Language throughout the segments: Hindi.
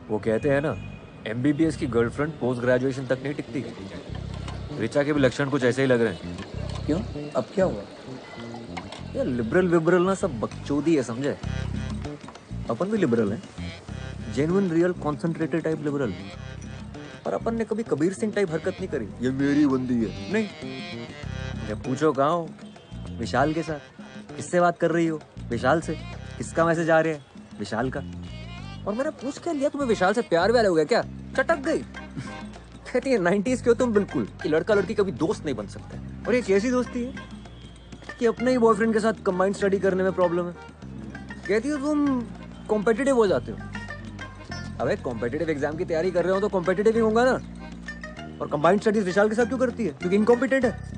वो कहते हैं ना, एमबीबीएस की गर्लफ्रेंड पोस्ट ग्रेजुएशन तक नहीं टिकती। ऋचा के भी लक्षण कुछ ऐसे ही लग रहे हैं। क्यों? अब क्या हुआ? ये लिबरल विबरल ना सब बकचोदी है, समझे? अपन भी लिबरल है, genuine real concentrated type liberal. पर अपन ने कभी कबीर सिंह टाइप हरकत नहीं करी, ये मेरी बंदी है, नहीं। जब पूछो कहाँ हो, विशाल के साथ। किससे बात कर रही हो? विशाल से। किसका मैसेज आ रहा है? विशाल का। और मैंने पूछ के लिया, तुम्हें विशाल से प्यार व्यार हो गया क्या? चटक गई। कहती है 90s के हो तुम बिल्कुल, कि लड़का लड़की कभी दोस्त नहीं बन सकते। और ये कैसी दोस्ती है कि अपने ही बॉयफ्रेंड के साथ कंबाइंड स्टडी करने में प्रॉब्लम है। कहती हो तुम कॉम्पिटिटिव हो जाते हो। अबे कॉम्पिटिटिव एग्जाम की तैयारी कर रहे हो तो कॉम्पिटिटिव ही होगा ना। और कंबाइंड स्टडीज विशाल के साथ क्यों करती है? क्योंकि इनकॉम्पिटेंट है।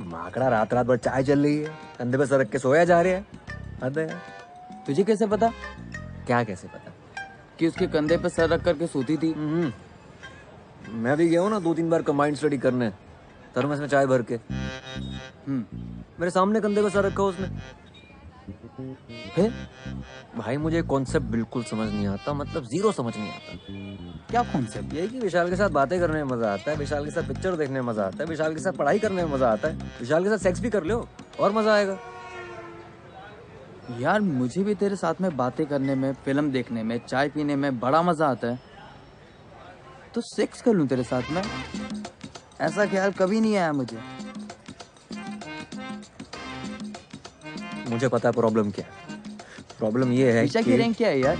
माकड़ा रात रात भर चाय चल रही है, कंधे पे सर रख के सोया जा रहा है। हद है यार। तुझे कैसे पता क्या कैसे पता? कि उसके कंधे पे सर रख करके सोती थी? मैं भी गया हूँ ना 2-3 बार कंबाइंड स्टडी करने, थर्मस में चाय भर के। मेरे सामने कंधे पे सर रखा उसने। फिर भाई मुझे कॉन्सेप्ट बिल्कुल समझ नहीं आता, मतलब जीरो समझ नहीं आता। क्या कॉन्सेप्ट? यही कि विशाल के साथ बातें करने में मजा आता है, विशाल के साथ पिक्चर देखने में मजा आता है, विशाल के साथ पढ़ाई करने में मजा आता है, विशाल के साथ सेक्स भी कर लो और मजा आएगा। यार मुझे भी तेरे साथ में बातें करने में, फिल्म देखने में, चाय पीने में बड़ा मजा आता है। तो सेक्स कर लूं तेरे साथ में? ऐसा ख्याल कभी नहीं आया मुझे। मुझे पता है प्रॉब्लम क्या है। प्रॉब्लम ये है ऋचा कि की रैंक क्या है यार?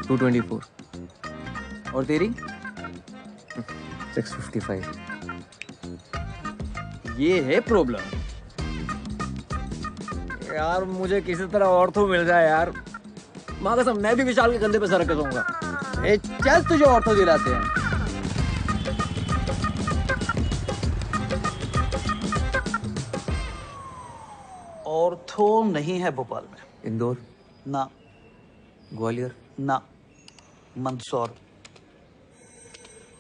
224 और तेरी? 655। ये है प्रॉब्लम। यार मुझे किसी तरह और तो मिल जाए यार। माँ कसम मैं भी विशाल के कंधे पे सर रख के सोऊंगा। ए चल तुझे ऑर्थो दिलाते हैं। ऑर्थो नहीं है भोपाल में। इंदौर, ना ग्वालियर, ना, मंदसौर।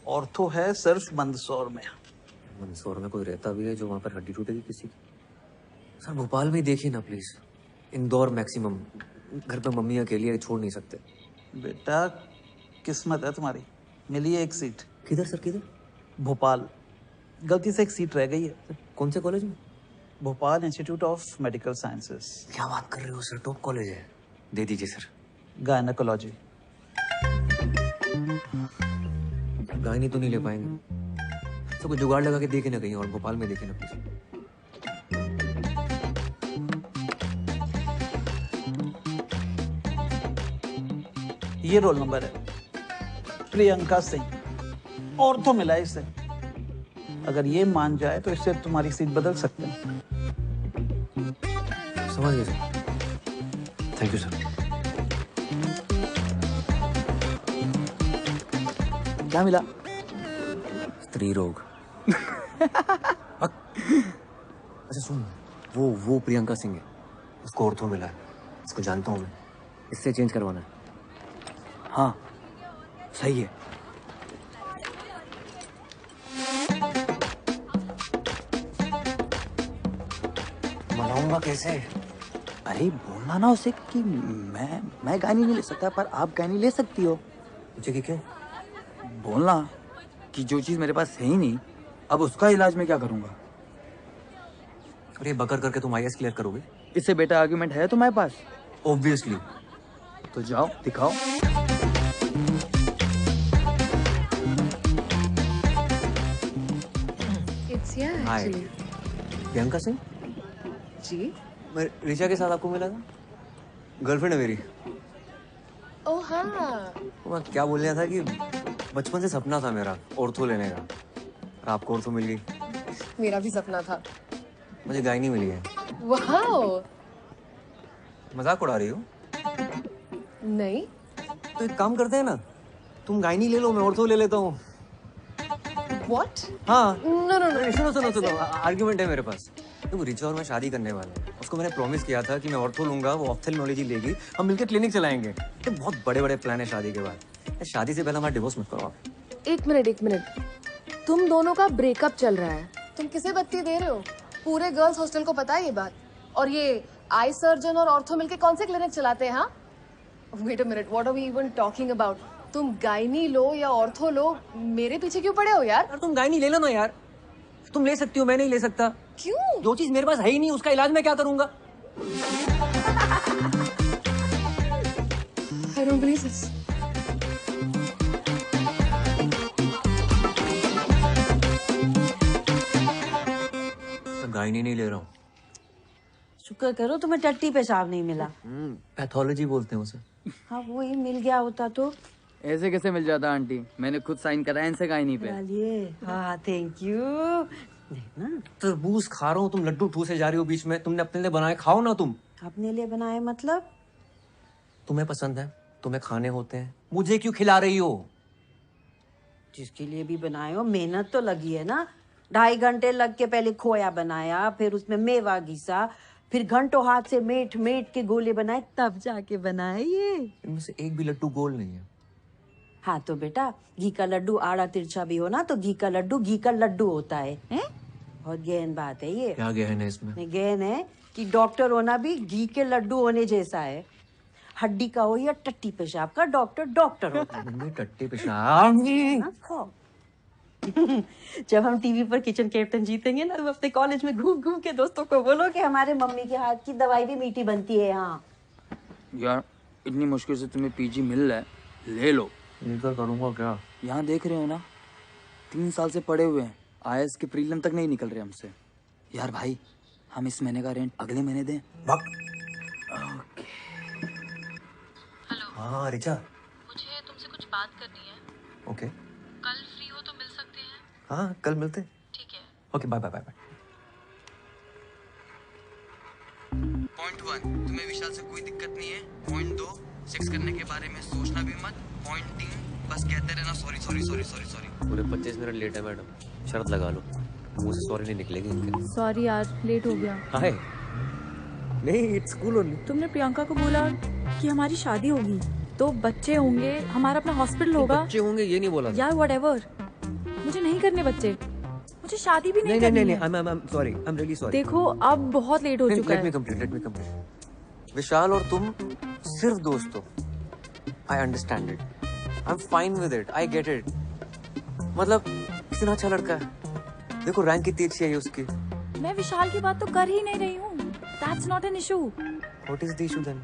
ऑर्थो है सिर्फ मंदसौर में। मंदसौर में कोई रहता भी है जो वहां पर हड्डी टूटेगी किसी की? सर भोपाल में ही देखिए ना प्लीज। इंदौर मैक्सिमम। घर पे मम्मी अकेली है, छोड़ नहीं सकते। बेटा किस्मत है तुम्हारी, मिली है एक सीट। किधर सर, किधर? भोपाल। गलती से एक सीट रह गई है। कौन से कॉलेज में? Bhopal institute of medical sciences. क्या बात कर रहे हो सर, टॉप कॉलेज है। दे दीजिए सर। गायनेकोलॉजी। गायनी तो नहीं ले पाएंगे, तो कोई जुगाड़ लगा के देखे ना कहीं और भोपाल में देखे ना प्लीज। ये रोल नंबर है, प्रियंका सिंह। ऑर्थो मिला है इसे। अगर ये मान जाए तो इससे तुम्हारी सीट बदल सकते हैं। समझ गए सर, थैंक यू सर। क्या मिला? स्त्री रोग। अच्छा सुन, वो प्रियंका सिंह है, उसको ऑर्थो मिला है। इसको जानता हूँ मैं, इससे चेंज करवाना है। हाँ सही है। मनाऊंगा कैसे? अरे बोलना ना उसे कि मैं गानी नहीं ले सकता पर आप गानी ले सकती हो। मुझे कि क्या? बोलना कि जो चीज मेरे पास है ही नहीं, अब उसका इलाज मैं क्या करूंगा। अरे बकर करके तुम आईएएस क्लियर करोगे? इससे बेटा आर्गुमेंट है तुम्हारे पास? ऑब्वियसली। तो जाओ दिखाओ। हाय, प्रियंका सिंह जी। मैं ऋचा के साथ आपको मिला था। गर्लफ्रेंड है मेरी। ओह हाँ। तो मैं क्या बोल रहा था कि बचपन से सपना था मेरा ऑर्थो लेने का, और आपको ऑर्थो मिल गई। मेरा भी सपना था। मुझे गायनी मिली है। वाओ। मजाक उड़ा रही हो? नहीं। तो एक काम करते हैं ना, तुम गायनी ले लो, मैं ऑर्थो ले लेता हूँ। What? हाँ। No no no। सुनो, आर्ग्यूमेंट है मेरे पास। तो ऋचा और मैं शादी करने वाले हैं। उसको मैंने प्रॉमिस किया था कि मैं ऑर्थो लूंगा, वो ऑप्थेल्मोलॉजी लेगी, हम मिलकर क्लिनिक चलाएंगे। तो बहुत बड़े बड़े प्लान है शादी के बाद। शादी से पहले हमारा डिवोर्स मत करो आप। एक मिनट। तुम दोनों का ब्रेकअप चल रहा है, तुम किसे बत्ती दे रहे हो? पूरे गर्ल्स हॉस्टल को पता है ये बात। और ये आई सर्जन और ऑर्थो मिलके कौन से क्लिनिक चलाते हैं? हाँ Wait a minute, what are we even talking about? तुम गायनी लो या ऑर्थो लो, मेरे पीछे क्यों पड़े हो यार? यार तुम गायनी ले लो ना यार, तुम ले सकती हो, मैं नहीं ले सकता। क्यों? जो चीज मेरे पास है ही नहीं उसका इलाज मैं क्या करूंगा? I don't believe this. मैं गायनी नहीं ले रहा हूँ। शुक्र करो तुम्हें टट्टी पेशाब नहीं मिला। पैथोलॉजी बोलते हैं उसे। हाँ वही मिल गया होता तो। ऐसे कैसे मिल जाता आंटी, मैंने खुद साइन कराया इनसे गायनी पे। चलिए हाँ थैंक यू। ना तरबूज खा रहा हूँ, तुम लड्डू ठूसे जा रही हो बीच में। तुमने अपने लिए बनाए, खाओ ना तुम। अपने लिए बनाए मतलब? तुम्हें पसंद है, तुम्हें खाने होते हैं, मुझे क्यों खिला रही हो? जिसके लिए भी बनाए हो मेहनत तो लगी है ना। 2.5 घंटे लग के पहले खोया बनाया, फिर उसमें मेवा घिसा, फिर घंटों हाथ से मेट मेट के गोले बनाए, तब जाके बनाए ये। इनमें से एक भी लड्डू गोल नहीं है। हाँ तो बेटा घी का लड्डू आड़ा तिरछा भी हो ना तो घी का लड्डू घी का लड्डू होता है, हैं? बहुत गहन बात है ये। क्या गहन है इसमें? नहीं, गहन है कि डॉक्टर होना भी घी के लड्डू होने जैसा है। हड्डी का हो या टट्टी पेशाब का, डॉक्टर डॉक्टर होता है। मम्मी टट्टी पेशाब। ना खाओ। जब हम टीवी पर किचन कैप्टन जीतेंगे ना, तुम अपने कॉलेज में घूम घूम के दोस्तों को बोलो कि हमारे मम्मी के हाथ की दवाई भी मीठी बनती है यहाँ। यार इतनी मुश्किल से तुम्हें पीजी मिल रहा है, ले लो। लेकर करूंगा क्या? यहाँ देख रहे हो ना, 3 साल से पड़े हुए हैं, आईएएस के प्रीलिम तक नहीं निकल रहे हमसे। यार भाई हम इस महीने का रेंट अगले महीने दें। हाँ रिचा, मुझे तुमसे कुछ बात करनी है। ओके। कल फ्री हो तो मिल सकते हैं? हाँ कल मिलते हैं। ठीक है। Okay bye bye bye bye. Point 1, तुम्हें विशाल से कोई दिक्कत नहीं है। पॉइंट 2, सेक्स करने के बारे में सोचना भी मत। पॉइंट 3, बस कहते रहना sorry sorry sorry sorry sorry. पूरे 25 मिनट लेट है मैडम, शर्त लगा लो, मुंह से सॉरी नहीं निकलेगी इनके। सॉरी यार, लेट हो गया। हाय नहीं, इट्स कूल ओनली। तुमने प्रियंका को बोला कि हमारी शादी होगी तो बच्चे होंगे, हमारा अपना हॉस्पिटल होगा। बच्चे होंगे ये नहीं बोला था। यार व्हाटएवर, मुझे नहीं करने बच्चे, मुझे शादी भी नहीं करनी है। I'm sorry, I'm really sorry। देखो अब बहुत लेट हो चुका Let me है। complete। विशाल और तुम सिर्फ दोस्त हो। I understand it। I'm fine with it। I get it। मतलब कितना अच्छा लड़का है। देखो रैंक कितनी अच्छी है उसकी। मैं विशाल की बात तो कर ही नहीं रही हूँ। That's not an issue। What is the issue then?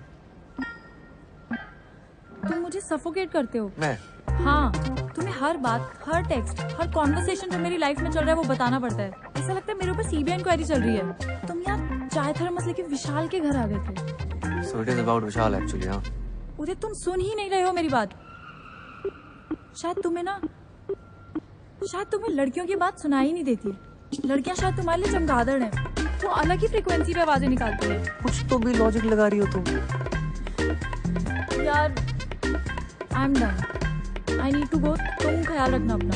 तुम मुझे सफोकेट करते हो। मैं? हाँ, तुम्हें हर बात, हर टेक्स्ट, हर कॉन्वर्सेशन जो मेरी लाइफ में चल रहा है वो बताना पड़ता है। ऐसा लगता है मेरे ऊपर सीबीआई इंक्वायरी चल रही है। तुम यार चाय थर्मस लेके विशाल के घर आ गए थे। So it is about Vishal actually, हाँ। उदय तुम सुन ही नहीं रहे हो मेरी बात। शायद तुम्हें लड़कियों की बात सुनाई नहीं देती। लड़कियां शायद तुम्हारे लिए चमगादड़ हैं, तो अलग ही फ्रीक्वेंसी पे आवाजें निकालती है। कुछ तो भी लॉजिक लगा रही हो तुम। यार I am done, I need to go. तुम ख्याल रखना अपना।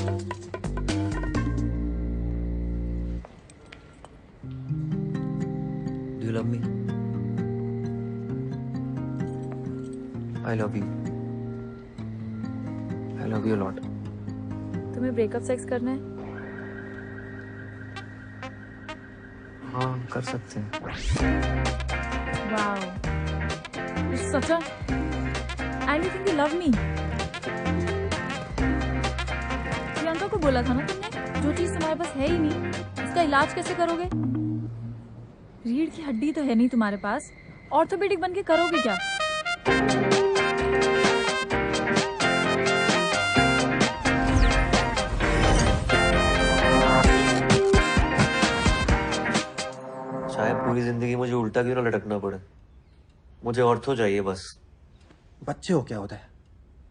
Do you love me? I love you। I love you a lot। तुम्हें ब्रेकअप सेक्स करना है? हाँ कर सकते हैं। Wow, it's such a and you think you love me. Priyanka को बोला था ना तुमने, जो चीज तुम्हारे पास है ही नहीं उसका इलाज कैसे करोगे? रीढ़ की हड्डी तो है नहीं तुम्हारे पास, ऑर्थोपेडिक बन के करोगे क्या? शायद पूरी जिंदगी मुझे उल्टा क्यों ना लटकना पड़े, मुझे ऑर्थो चाहिए बस। बच्चे हो क्या होता है?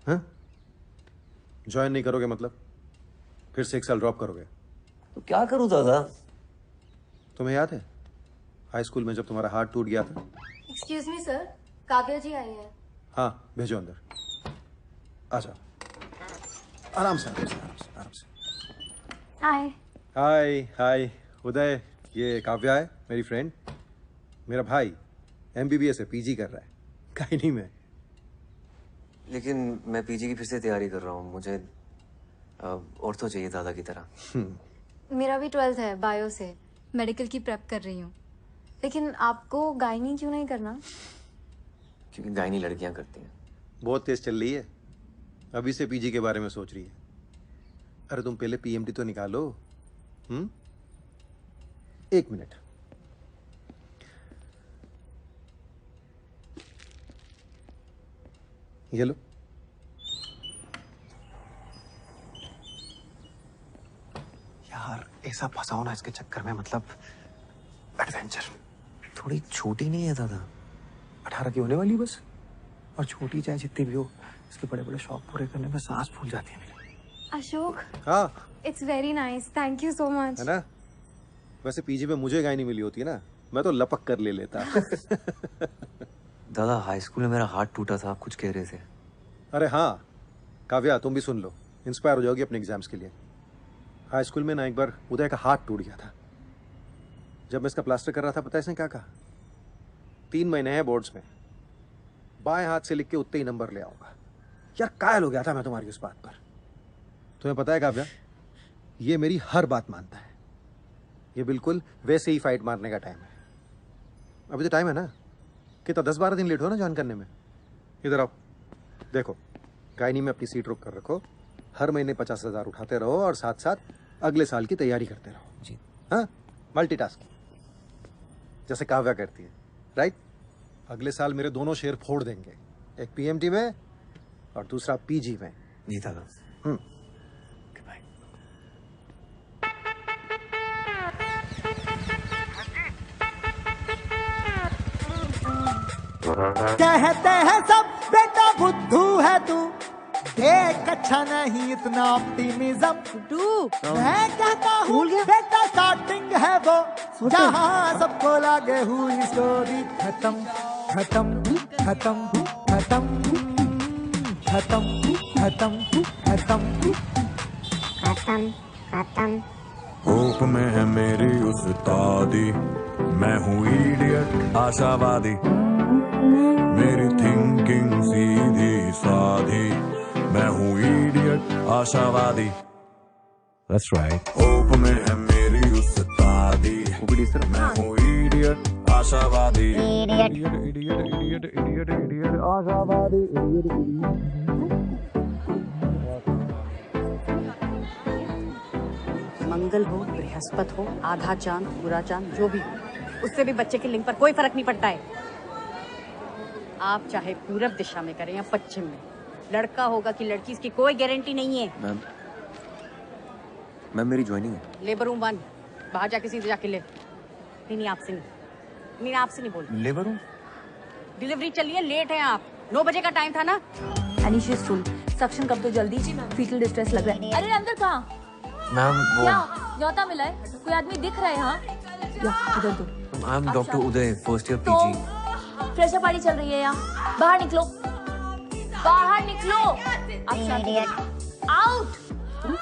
हाँ? ज्वाइन नहीं करोगे मतलब फिर से 1 साल ड्रॉप करोगे? तो क्या करूं दादा? तुम्हें याद है हाई स्कूल में जब तुम्हारा हाथ टूट गया था? एक्सक्यूज मी सर, काव्या जी आई हैं। हाँ भेजो अंदर। आ जाओ, आराम से आराम से आराम से आराम से। हाय। हाय हाय उदय, ये काव्या है मेरी फ्रेंड। मेरा भाई MBBS है, PG कर रहा है गायनी में। लेकिन मैं पीजी की फिर से तैयारी कर रहा हूँ, मुझे ऑर्थो चाहिए दादा की तरह। मेरा भी 12th है, बायो से मेडिकल की प्रेप कर रही हूँ। लेकिन आपको गायनी क्यों नहीं करना? क्योंकि गायनी लड़कियां करती हैं। बहुत तेज चल रही है। अभी से पीजी के बारे में सोच रही है। अरे तुम पहले पीएमटी तो निकालो। एक मिनट। ये लो। यार ऐसा फंसाओ ना इसके चक्कर में, मतलब एडवेंचर। थोड़ी छोटी नहीं है दादा, 18 की होने वाली बस। और छोटी चाहे जितनी भी हो, इसके बड़े बड़े शौक पूरे करने में सांस फूल जाती है मेरी। अशोक, हाँ it's very nice, thank you so much. है ना। वैसे पीजी में मुझे गाय नहीं मिली होती है ना, मैं तो लपक कर ले लेता। दादा हाई स्कूल में मेरा हाथ टूटा था, आप कुछ कह रहे थे। अरे हाँ काव्या, तुम भी सुन लो, इंस्पायर हो जाओगी अपने एग्जाम्स के लिए। हाई स्कूल में ना एक बार उदय का हाथ टूट गया था। जब मैं इसका प्लास्टर कर रहा था, पता है इसने क्या कहा? 3 महीने हैं बोर्ड्स में, बाएं हाथ से लिख के उतने ही नंबर ले आऊंगा। यार कायल हो गया था मैं तुम्हारी उस बात पर। तुम्हें पता है काव्या, ये मेरी हर बात मानता है। ये बिल्कुल वैसे ही फाइट मारने का टाइम है। अभी तो टाइम है ना, कितना 10-12 दिन लेट हो ना ज्वाइन करने में। इधर आओ, देखो गायनी में अपनी सीट रोक कर रखो, हर महीने 50,000 उठाते रहो और साथ साथ अगले साल की तैयारी करते रहो जी। हाँ, मल्टीटास्किंग जैसे काव्या करती है, राइट। अगले साल मेरे दोनों शेयर फोड़ देंगे, एक पीएमटी में और दूसरा पीजी में। जी दादा। बाय। कहते हैं सब बेटा बुद्धू है तू, देख अच्छा नहीं इतना ऑप्टिमिज्म। मैं कहता हूँ बेटा स्टार्टिंग है वो, जहाँ सबको लागे हुई स्टोरी खत्म खत्म खत्म खत्म खत्म खत्म खत्म खत्म खत्म। होप में है मेरी उस्तादी, मैं हूँ इडियट आशावादी, मेरी थिंकिंग सीधी साधी, मैं हूँ इडियट आशावादी। That's right. होप में है मेरी उस्तादी, मैं हूँ इडियट आशावादी, idiot idiot idiot idiot idiot आशावादी, इडियट। मंगल हो, बृहस्पति हो, आधा चांद, पूरा चांद, जो भी हो, उससे भी बच्चे के लिंग पर कोई फर्क नहीं पड़ता है। आप चाहे पूरब दिशा में करें या पश्चिम में, लड़का होगा कि लड़की, इसकी कोई गारंटी नहीं है। मैम मेरी ज्वाइनिंग है। लेबर रूम 1, बाहर जाके सीधे जाके ले। नहीं आपसे नहीं, नहीं आपसे नहीं बोल। Labour room? डिलीवरी चलिए, लेट है आप। 9 बजे का टाइम था ना। एनिशियस फुल सक्शन कब तो जल्दी, फीटल डिस्ट्रेस लग रहा है। अरे अंदर कहाँ? मैम वो क्या न्योता मिला है? कोई आदमी दिख रहा है यहाँ? इधर दो। आई am doctor Uday, first year PG. Fresher party चल रही है यहाँ, बाहर निकलो, बाहर निकलो। आउट।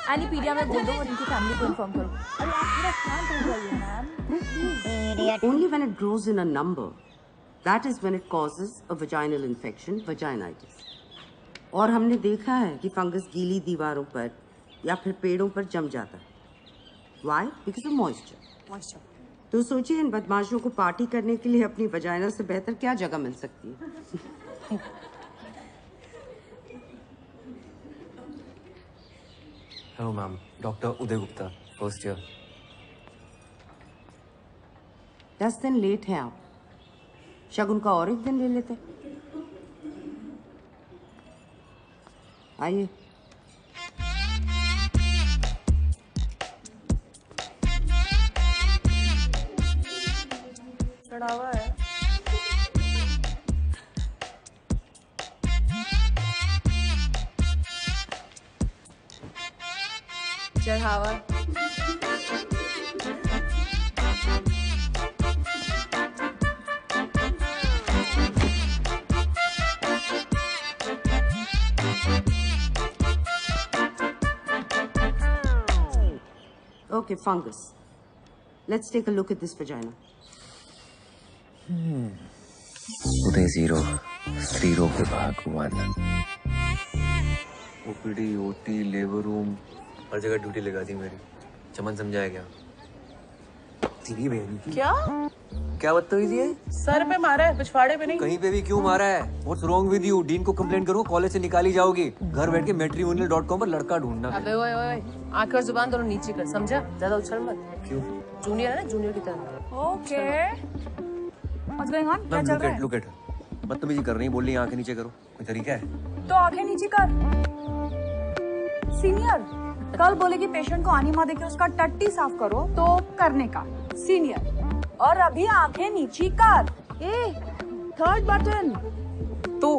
एनीपीडिया में बोल दो और इनकी फैमिली को इन्फॉर्म करो। अरे आप थोड़ा शांत हो जाइए ma'am. Only when it grows in a number, that is when it causes a vaginal infection, vaginitis. और हमने देखा है कि फंगस गीली दीवारों पर या फिर पेड़ों पर जम जाता है। Why? Because of moisture. तो सोचिए इन बदमाशों को पार्टी करने के लिए अपनी वजाइना से बेहतर क्या जगह मिल सकती है। हेलो मैम, डॉक्टर उदय गुप्ता, फर्स्ट ईयर। 10 दिन लेट हैं आप, शगुन का और एक दिन ले लेते। आइए। चढ़ावा है। चढ़ावा। Okay, fungus. Let's take a look at this vagina. उदय 0, स्त्री रोग विभाग 1। ओपीडी, ओटी, लेबर रूम, हर जगह ड्यूटी लगा दी मेरी। चमन समझाया क्या? तेरी बहन क्या क्या बदतमीजी है? सर पे मारा है, पिछवाड़े पे नहीं। कहीं पे भी क्यों मारा है? What's wrong with you? Dean को कंप्लेंट करो, कॉलेज से निकाली जाओगी। घर बैठ के matrimonial.com पर लड़का ढूंढना। अबे ओए ओए, आंखें और जुबान दोनों नीचे कर, समझा? ज्यादा उछल मत। क्यों? जूनियर है ना, जूनियर की तरह। Okay what's going on? क्या चल रहा है? Look at her. बदतमीजी कर रही है, बोल रही है आंखें नीचे करो। कोई तरीका है? तो आंखें नीचे कर। सीनियर कल बोलेगी पेशेंट को आनीमा देके उसका टट्टी साफ करो तो करने का सीनियर, और अभी आंखें नीची कर। ए थर्ड बटन तू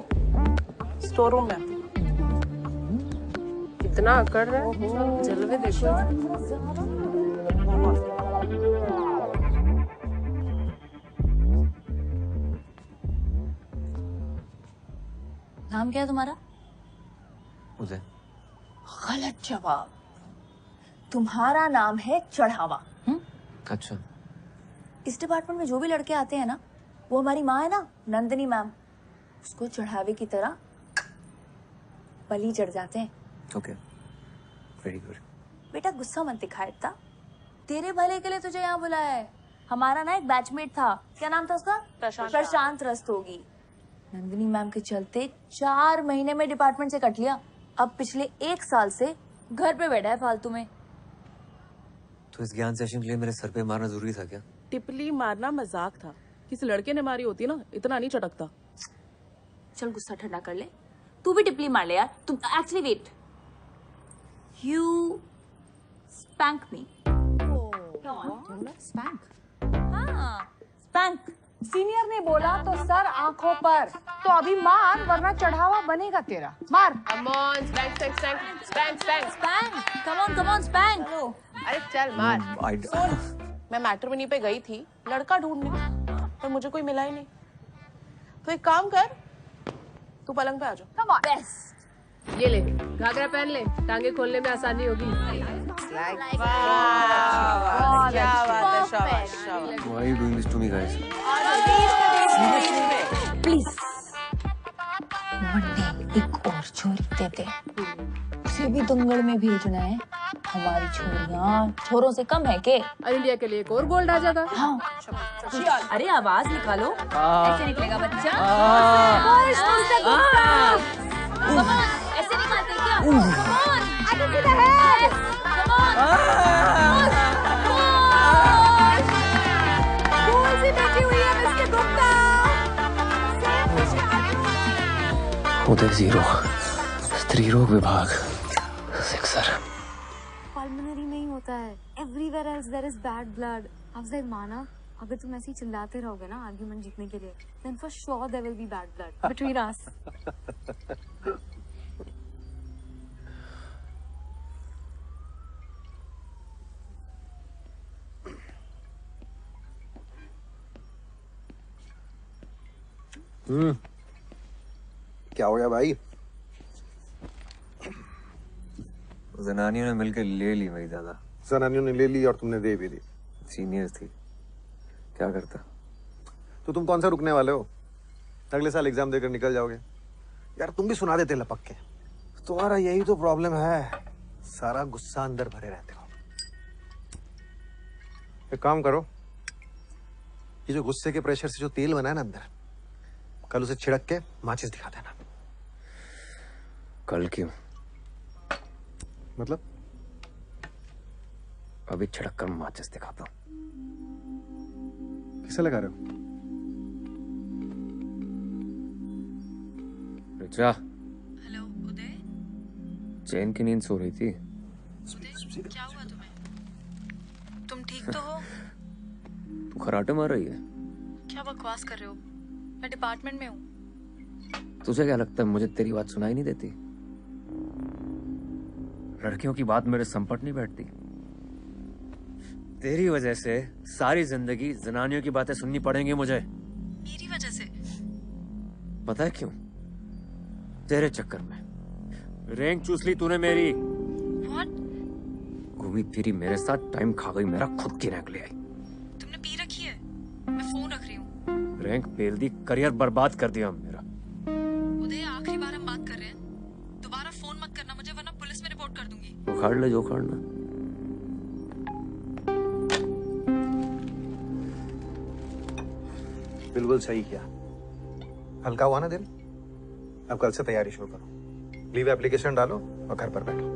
स्टोर रूम में कितना अकड़ रहा है, जलवे देखो। नाम क्या है तुम्हारा? उदय। गलत जवाब, तुम्हारा नाम है चढ़ावा। अच्छा। इस डिपार्टमेंट में जो भी लड़के आते हैं ना, वो हमारी माँ है ना, नंदिनी मैम, उसको चढ़ावे की तरह बलि चढ़ जाते हैं। Okay, very good. बेटा गुस्सा मत दिखा इतना, तेरे भले के लिए तुझे यहाँ बुलाया है। हमारा ना एक बैचमेट था, क्या नाम था उसका? प्रशांत रस्तोगी। नंदिनी मैम के चलते 4 महीने में डिपार्टमेंट से कट लिया। अब पिछले 1 साल से घर पे बैठा है फालतू में। तो इस ज्ञान सेशन के लिए मेरे सर पे मारना जरूरी था क्या? टिपली मारना मजाक था, किसी लड़के ने मारी होती ना इतना नहीं चटकता। चल गुस्सा ठंडा कर ले, तू भी टिपली मार ले यार। तुम actually wait, you spank me. Spank? हाँ स्पैंक। सीनियर ने बोला तो सर आंखों पर, तो अभी मार वरना चढ़ावा बनेगा तेरा। मार। Come on, spank, spank, spank, spank, spank. Spank, come on, spank. अरे चल मार। सुन, मैं मैट्रिमोनी पे गई थी लड़का ढूंढने, पर मुझे कोई मिला ही नहीं। तो एक काम कर, तू पलंग पे आ जा। Come on. Best. ये ले, घाघरा पहन ले, टांगे खोलने में आसानी होगी। क्या बात है, शाबाश शाबाश। Why are you doing this to me, guys? Please one day एक और छोरी दे दे, उसे भी दंगल में भेजना है। हमारी छोरियां छोरों से कम है के? इंडिया के लिए एक और गोल्ड आ जाता। हाँ। अरे आवाज निकालो, ऐसे निकलेगा बच्चा। ऐसे निकालते क्या? उदय 0, स्त्री रोग विभाग 6 पल्मोनरी में ही होता है, everywhere else there is bad blood. Afzal माना, अगर तुम ऐसे ही चिल्लाते रहोगे ना आर्गुमेंट जीतने के लिए, then for sure there will be bad blood between us. क्या हो गया भाई? जनानियों ने मिलकर ले ली भाई दादा। जनानियों ने ले ली और तुमने दे भी दी। सीनियर्स थी, क्या करता। तो तुम कौन सा रुकने वाले हो? अगले साल एग्जाम देकर निकल जाओगे। यार तुम भी सुना देते लपक के। तुम्हारा यही तो प्रॉब्लम है, सारा गुस्सा अंदर भरे रहते हो। एक काम करो, ये जो गुस्से के प्रेशर से जो तेल बना है ना अंदर, कल उसे छिड़क के माचिस दिखा देना। कल क्यों? मतलब? अभी छिड़क कर माचिस दिखाता हूँ। किसे लगा रहे हो? रिचा। हेलो उदय। चैन की नींद सो रही थी। उदय क्या हुआ तुम्हें? तुम ठीक तो हो? तू खराटे मार रही है? क्या बकवास कर रहे हो? मैं डिपार्टमेंट में हूँ। तुझे क्या लगता है मुझे तेरी बात सुनाई नहीं देती? लड़कियों की बात मेरे संपट नहीं बैठती। तेरी वजह से सारी जिंदगी जनानियों की बातें सुननी पड़ेंगी मुझे। मेरी वजह से? पता है क्यों? तेरे चक्कर में रैंक चूस ली तूने मेरी। What? घूमी फिरी मेरे साथ टाइम खा गई मेरा, खुद की रैंक ले आई। तुमने पी रखी है? मैं फोन रख रही हूँ। रैंक पेल दी, करियर बर्बाद कर दिया मेरा। उदय आखिरी बार हम बात कर रहे हैं, दोबारा फोन मत करना मुझे वरना पुलिस में रिपोर्ट कर दूंगी। उखाड़ ले जो उखाड़ना। बिल्कुल सही किया। हल्का हुआ ना दिल? अब कल से तैयारी शुरू करो। लीव एप्लीकेशन डालो और घर पर बैठो।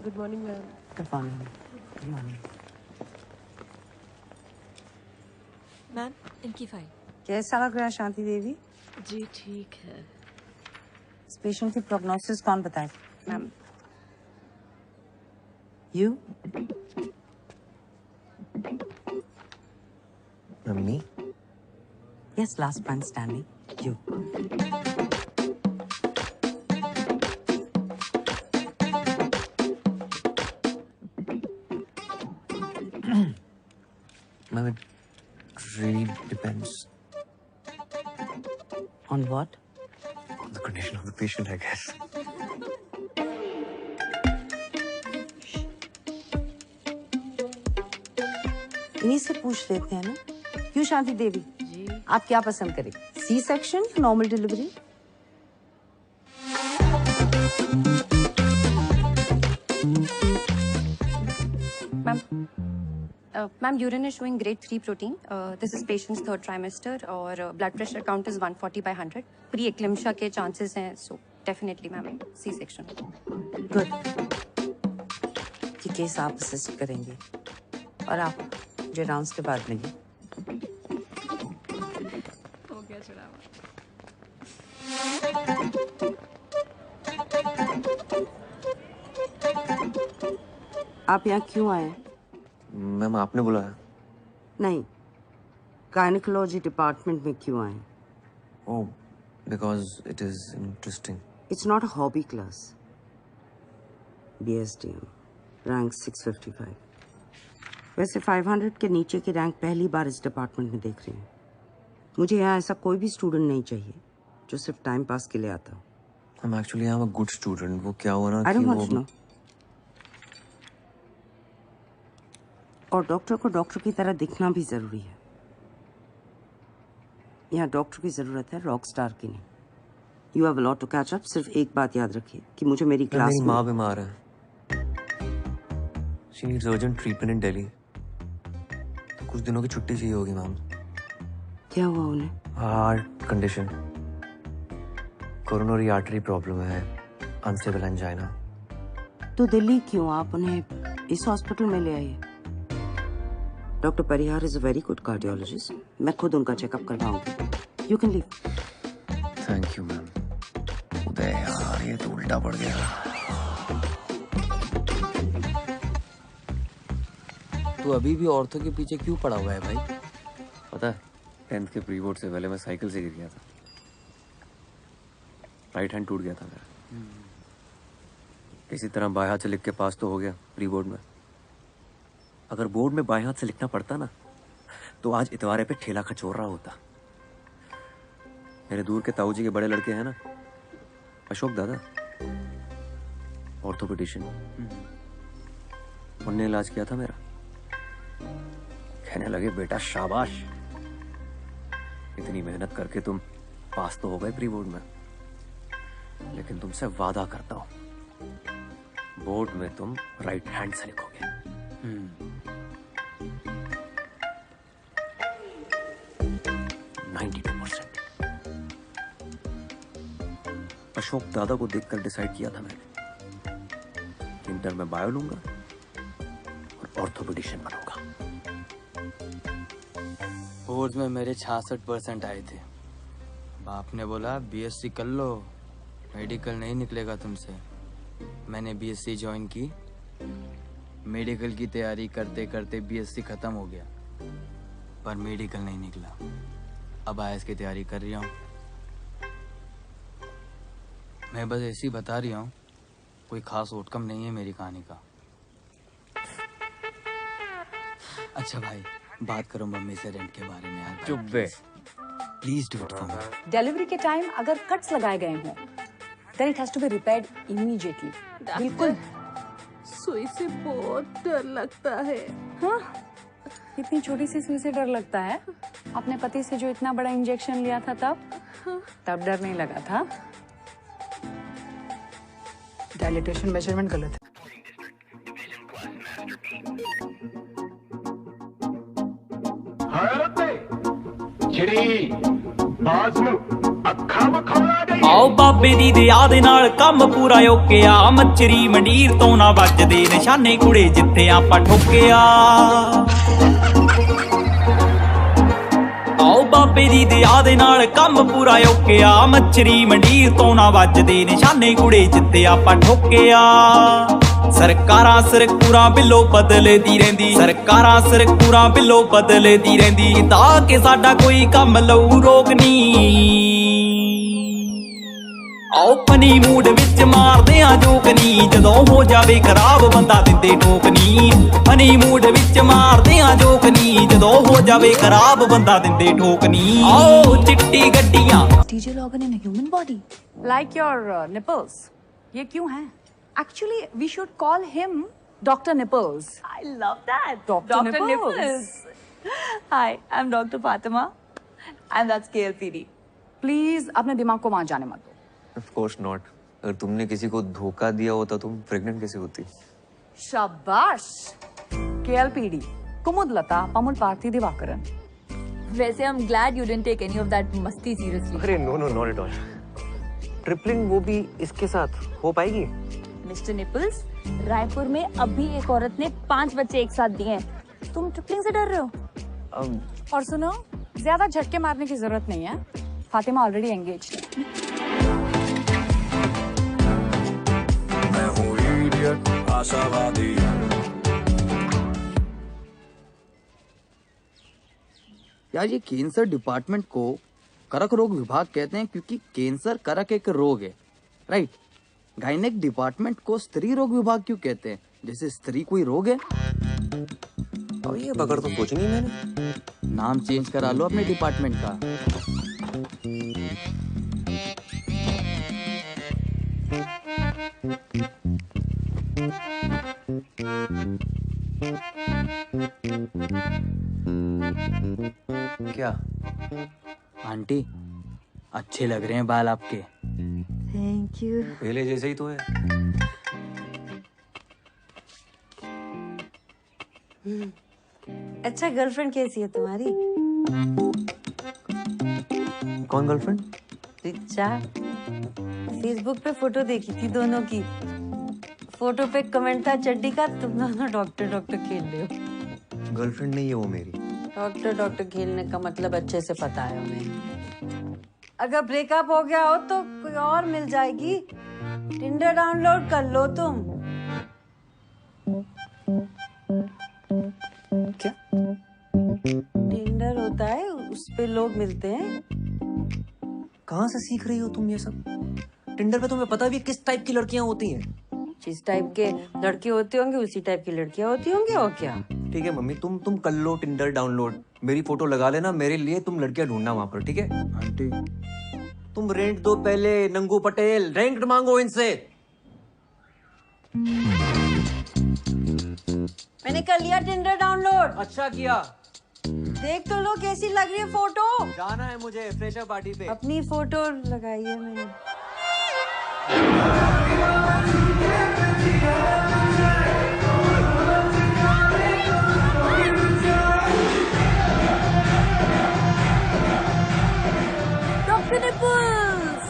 Good morning ma'am. Good morning. Good morning ma'am, इनकी फाइल। कैसा लग रहा है शांति देवी? जी ठीक है। इस पेशेंट की प्रोग्नोसिस कौन बताए? Ma'am. You? Mummy? Yes, last man standing. You. Ma'am, it really depends. On what? On the condition of the patient, I guess. इन्हीं से पूछ लेते हैं ना। क्यों शांति देवी जी, आप क्या पसंद करेंगे, सी सेक्शन या normal delivery? Ma'am urine is showing grade 3 protein. This is patients third trimester और blood pressure count is 140/100। Pre eclampsia के चांसेस हैं, so definitely ma'am C section. Good. ये केस आप असिस्ट करेंगे और आप मुझे राउंड्स के बाद मिलिए। हो गया चढ़ावा। आप यहाँ क्यों आए? मैम, आपने बुलाया? नहीं, गायनेकोलॉजी डिपार्टमेंट में क्यों आए? Oh, because it is interesting. It's not a hobby class. BSDM, rank 655. वैसे 500 के नीचे की रैंक पहली बार इस डिपार्टमेंट में देख रही हूँ। मुझे यहाँ ऐसा कोई भी स्टूडेंट नहीं चाहिए जो सिर्फ टाइम पास के लिए आता हो। I'm actually I'm a good student. वो क्या हुआ ना I कि don't वो want to know. और डॉक्टर को डॉक्टर की तरह दिखना भी जरूरी है। यहाँ डॉक्टर की जरूरत है, रॉक स्टार की नहीं। You have a lot to catch up. सिर्फ एक बात याद रखिए कि मुझे मेरी क्लास मेरी में माँ बीमार है। She needs urgent treatment in Delhi. तो कुछ दिनों की छुट्टी चाहिए होगी मैम। क्या हुआ उन्हें? Heart condition, coronary artery problem है, अनस्टेबल एंजाइना। तो दिल्ली क्यों? आप उन्हें इस हॉस्पिटल में ले आइए। Doctor Parihar is a very good cardiologist. मैं खुद उनका चेकअप करवाऊंगी। You can leave. Thank you ma'am. Uday यार, ये तो उल्टा पड़ गया। तू अभी भी औरतों के पीछे क्यों पड़ा हुआ है भाई? पता है, 10th के प्री बोर्ड से पहले मैं साइकिल से गिर गया था। राइट हैंड टूट गया था मेरा। किसी तरह बाएं हाथ से लिख के पास तो हो गया प्री बोर्ड में। अगर बोर्ड में बाएं हाथ से लिखना पड़ता ना, तो आज इतवारे पे ठेला खचोर रहा होता। मेरे दूर के ताऊ जी के बड़े लड़के हैं ना, अशोक दादा, ऑर्थोपेडिशियन, उनने इलाज किया था मेरा। कहने लगे, बेटा शाबाश, इतनी मेहनत करके तुम पास तो हो गए प्री बोर्ड में, लेकिन तुमसे वादा करता हूं, बोर्ड में तुम राइट हैंड से लिखोगे। 92%। अशोक दादा को देखकर डिसाइड किया था मैंने कि इंटर में बायो लूंगा और ऑर्थोपेडिशियन बनूंगा। बोर्ड में मेरे 66% आए थे। बाप ने बोला बीएससी कर लो, मेडिकल नहीं निकलेगा तुमसे। मैंने बीएससी ज्वाइन की। मेडिकल की तैयारी करते करते बीएससी खत्म हो गया, पर मेडिकल नहीं निकला। अब आईएएस की तैयारी कर रहा हूँ। मैं बस ऐसे ही बता रही हूँ, कोई खास आउटकम नहीं है मेरी कहानी का। अच्छा भाई, बात करो मम्मी से रेंट के बारे में यार। चुप बे। Please do it for me. Delivery के टाइम अगर कट्स लगाए गए हों, then it has to be repaired immediately. बिल्कुल। सुई से बहुत डर लगता है। हाँ, इतनी छोटी सी सुई से डर लगता है? अपने पति से जो इतना बड़ा इंजेक्शन लिया था तब डर नहीं लगा था? डायलेटेशन मेजरमेंट गलत है। ਆਓ ਬਾਬੇ ਦੀ ਦਇਆ ਦੇ ਨਾਲ ਕੰਮ ਪੂਰਾ ਓਕਿਆ ਮੱਛਰੀ ਮੰਡੀਰ ਤੋਂ ਨਾ ਵੱਜਦੇ ਨਿਸ਼ਾਨੇ ਕੁੜੇ ਜਿੱਥੇ ਆਪਾਂ ਠੋਕਿਆ ਆਓ ਬਾਬੇ ਦੀ ਦਇਆ ਦੇ ਨਾਲ ਕੰਮ ਪੂਰਾ ਓਕਿਆ ਮੱਛਰੀ ਮੰਡੀਰ ਤੋਂ ਨਾ ਵੱਜਦੇ ਨਿਸ਼ਾਨੇ ਕੁੜੇ ਜਿੱਥੇ ਆਪਾਂ ਠੋਕਿਆ ਸਰਕਾਰਾਂ ਸਰਕੂਰਾਂ ਬਿੱਲੋ ਬਦਲਦੀ ਰਹਿੰਦੀ ਸਰਕਾਰਾਂ ਸਰਕੂਰਾਂ ਬਿੱਲੋ ਬਦਲਦੀ ਰਹਿੰਦੀ ਤਾਂ ਕਿ ਸਾਡਾ ਕੋਈ ਕੰਮ ਲਊ ਰੋਕ ਨਹੀਂ ਆਓ ਪਨੀ ਮੂਡ ਵਿੱਚ ਮਾਰਦੇ ਆ ਜੋਕਨੀ ਜਦੋਂ ਹੋ ਜਾਵੇ ਖਰਾਬ ਬੰਦਾ ਦਿੰਦੇ ਠੋਕਨੀ ਪਨੀ ਮੂਡ ਵਿੱਚ ਮਾਰਦੇ ਆ ਜੋਕਨੀ ਜਦੋਂ ਹੋ ਜਾਵੇ ਖਰਾਬ ਬੰਦਾ ਦਿੰਦੇ ਠੋਕਨੀ ਆਓ ਚਿੱਟੀ ਗੱਡੀਆਂ DJ Logan in a human body. Like your nipples. ये क्यों है? Actually, we should call him Dr. Nipples. I love that. Dr. Nipples. Hi, I'm Dr. Fatima. And that's KLPD. Please, अपने दिमाग को वहां जाने मत दो. Of course not. अगर तुमने किसी को धोखा दिया होता तुम प्रेग्नेंट कैसे होती? शाबाश. KLPD. कुमुदलता पमुल पार्थी दिवाकरन. वैसे I'm glad you didn't take any of that मस्ती seriously. अरे no no not at all. Tripling वो भी इसके साथ हो पाएगी? मिस्टर निपल्स, रायपुर में अभी एक औरत ने 5 बच्चे एक साथ दिए हैं। तुम ट्रिपलिंग से डर रहे हो? और सुनो, ज्यादा झटके मारने की जरूरत नहीं है। Fatima already engaged. मैं हूँ इडियट आशावादी यार ये कैंसर डिपार्टमेंट को करक रोग विभाग कहते हैं क्योंकि कैंसर करक एक रोग है, राइट। गायनेक डिपार्टमेंट को स्त्री रोग विभाग क्यों कहते हैं, जैसे स्त्री कोई रोग है। और ये बगैर तो सोची नहीं मैंने। नाम चेंज करा लो अपने डिपार्टमेंट का। क्या आंटी अच्छे लग रहे हैं बाल आपके। Thank you. पहले जैसे ही तो है। अच्छा, गर्लफ्रेंड कैसी है तुम्हारी? कौन गर्लफ्रेंड? रिचा। फेसबुक पे फोटो देखी थी दोनों की। फोटो पे कमेंट था चड्डी का, तुम दोनों डॉक्टर डॉक्टर खेल रहे हो। गर्लफ्रेंड नहीं है वो मेरी। डॉक्टर डॉक्टर खेलने का मतलब अच्छे से पता है उन्हें। अगर ब्रेकअप हो गया हो तो कोई और मिल जाएगी। टिंडर डाउनलोड कर लो तुम। क्या? टिंडर होता है, उस पे लोग मिलते हैं। कहाँ से सीख रही हो तुम ये सब? टिंडर पे तुम्हें पता भी किस टाइप की लड़कियां होती हैं? जिस टाइप के लड़के होते होंगे उसी टाइप की लड़कियां होती होंगी, और क्या। ठीक है मम्मी, तुम कर लो टिंडर डाउनलोड, मेरी फोटो लगा लेना, मेरे लिए तुम लड़कियां ढूंढना वहां पर, ठीक है? आंटी तुम रेंट दो पहले, नंगू पटेल, रेंट मांगो इनसे। मैंने कर लिया टिंडर डाउनलोड। अच्छा किया। देख तो लो कैसी लग रही है फोटो। जाना है मुझे फ्रेशर पार्टी पे। अपनी फोटो लगाई है मैंने। डॉक्टर निपल्स,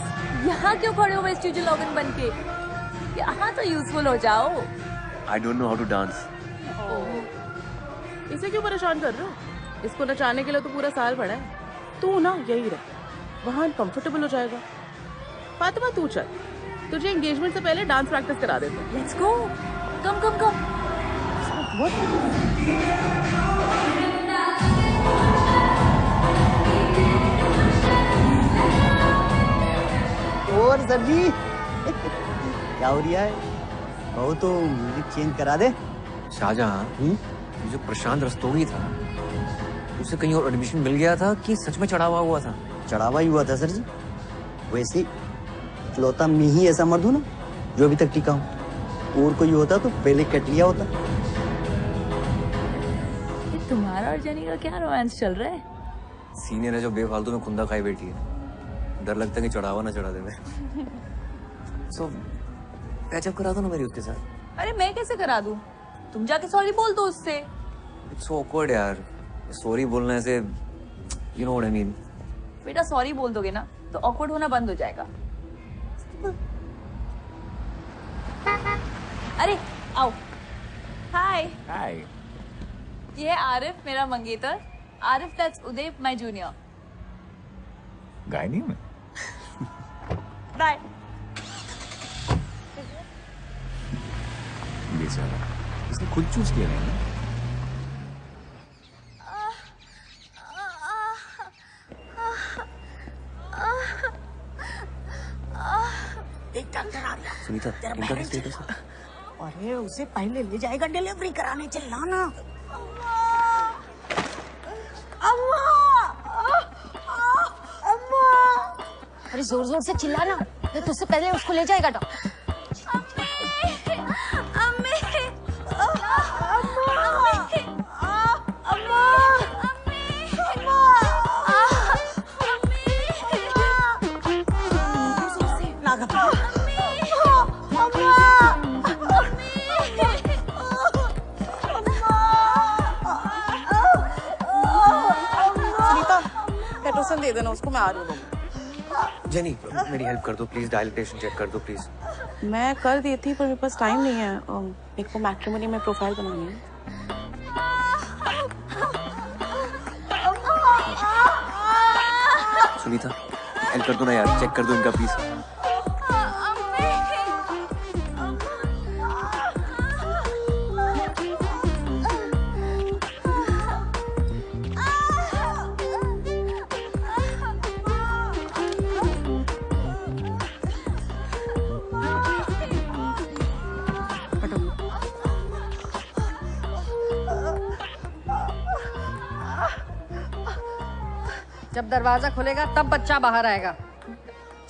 यहाँ क्यों खड़े हो वेस्ट DJ Logan बन के? यहाँ तो यूजफुल हो जाओ। I don't know how to dance. इसे क्यों परेशान कर रहे हो? इसको नचाने के लिए तो पूरा साल पड़ा है। तू ना यही रह, वहाँ कंफर्टेबल हो जाएगा। फातिमा तू चल, तुझे एंगेजमेंट से पहले डांस प्रैक्टिस करा देते हैं। Let's go. Come come come. और सर जी क्या हो रहा है? कहो तो म्यूजिक चेंज करा दे। शाहजहां, ये जो प्रशांत रस्तोगी था, उसे कहीं और एडमिशन मिल गया था कि सच में चढ़ावा हुआ था? चढ़ावा ही हुआ था सर जी। वैसे इकलौता मैं ही ऐसा मर्द हूँ ना जो अभी तक टिका हूँ। और कोई होता तो पहले कट लिया होता। तुम्हारा और जेनी का क्या रोमांस चल रहा है? सीनियर है जो बेफालतू में खुंदा खाई बैठी है, डर लगता है कि चढ़ावा ना चढ़ा देवे। सो पैचअप करा दो ना मेरी उसके साथ। अरे मैं कैसे करा दूं? तुम जाके सॉरी बोल दो उससे। इट्स ऑकवर्ड यार, सॉरी बोलने से, you know what I mean. बेटा सॉरी बोल दोगे ना तो ऑकवर्ड होना बंद हो जाएगा। अरे आओ। हाय। हाय। ये है आरिफ, मेरा मंगेतर। Arif that's Uday, my junior. Gynae में। बाय। बेचारा, इसने खुद चूज किया है ना। एक डॉक्टर आ गया। सुनीता, इनका क्या स्टेटस है? अरे उसे पहले ले जाएगा डिलीवरी कराने, चिल्लाना। अम्मा! अम्मा! अरे जोर जोर से चिल्लाना, तो तुझसे पहले उसको ले जाएगा डॉक्टर। पेट्रोसन दे देना उसको, मैं आ रही हूँ। जेनी, मेरी हेल्प कर दो प्लीज, डायलिटेशन चेक कर दो प्लीज। मैं कर दी थी पर मेरे पास टाइम नहीं है, मेरे को मैट्रिमोनी में प्रोफाइल बनानी है। सुनीता, हेल्प कर दो ना यार, चेक कर दो इनका प्लीज। जब दरवाजा खुलेगा तब बच्चा बाहर आएगा।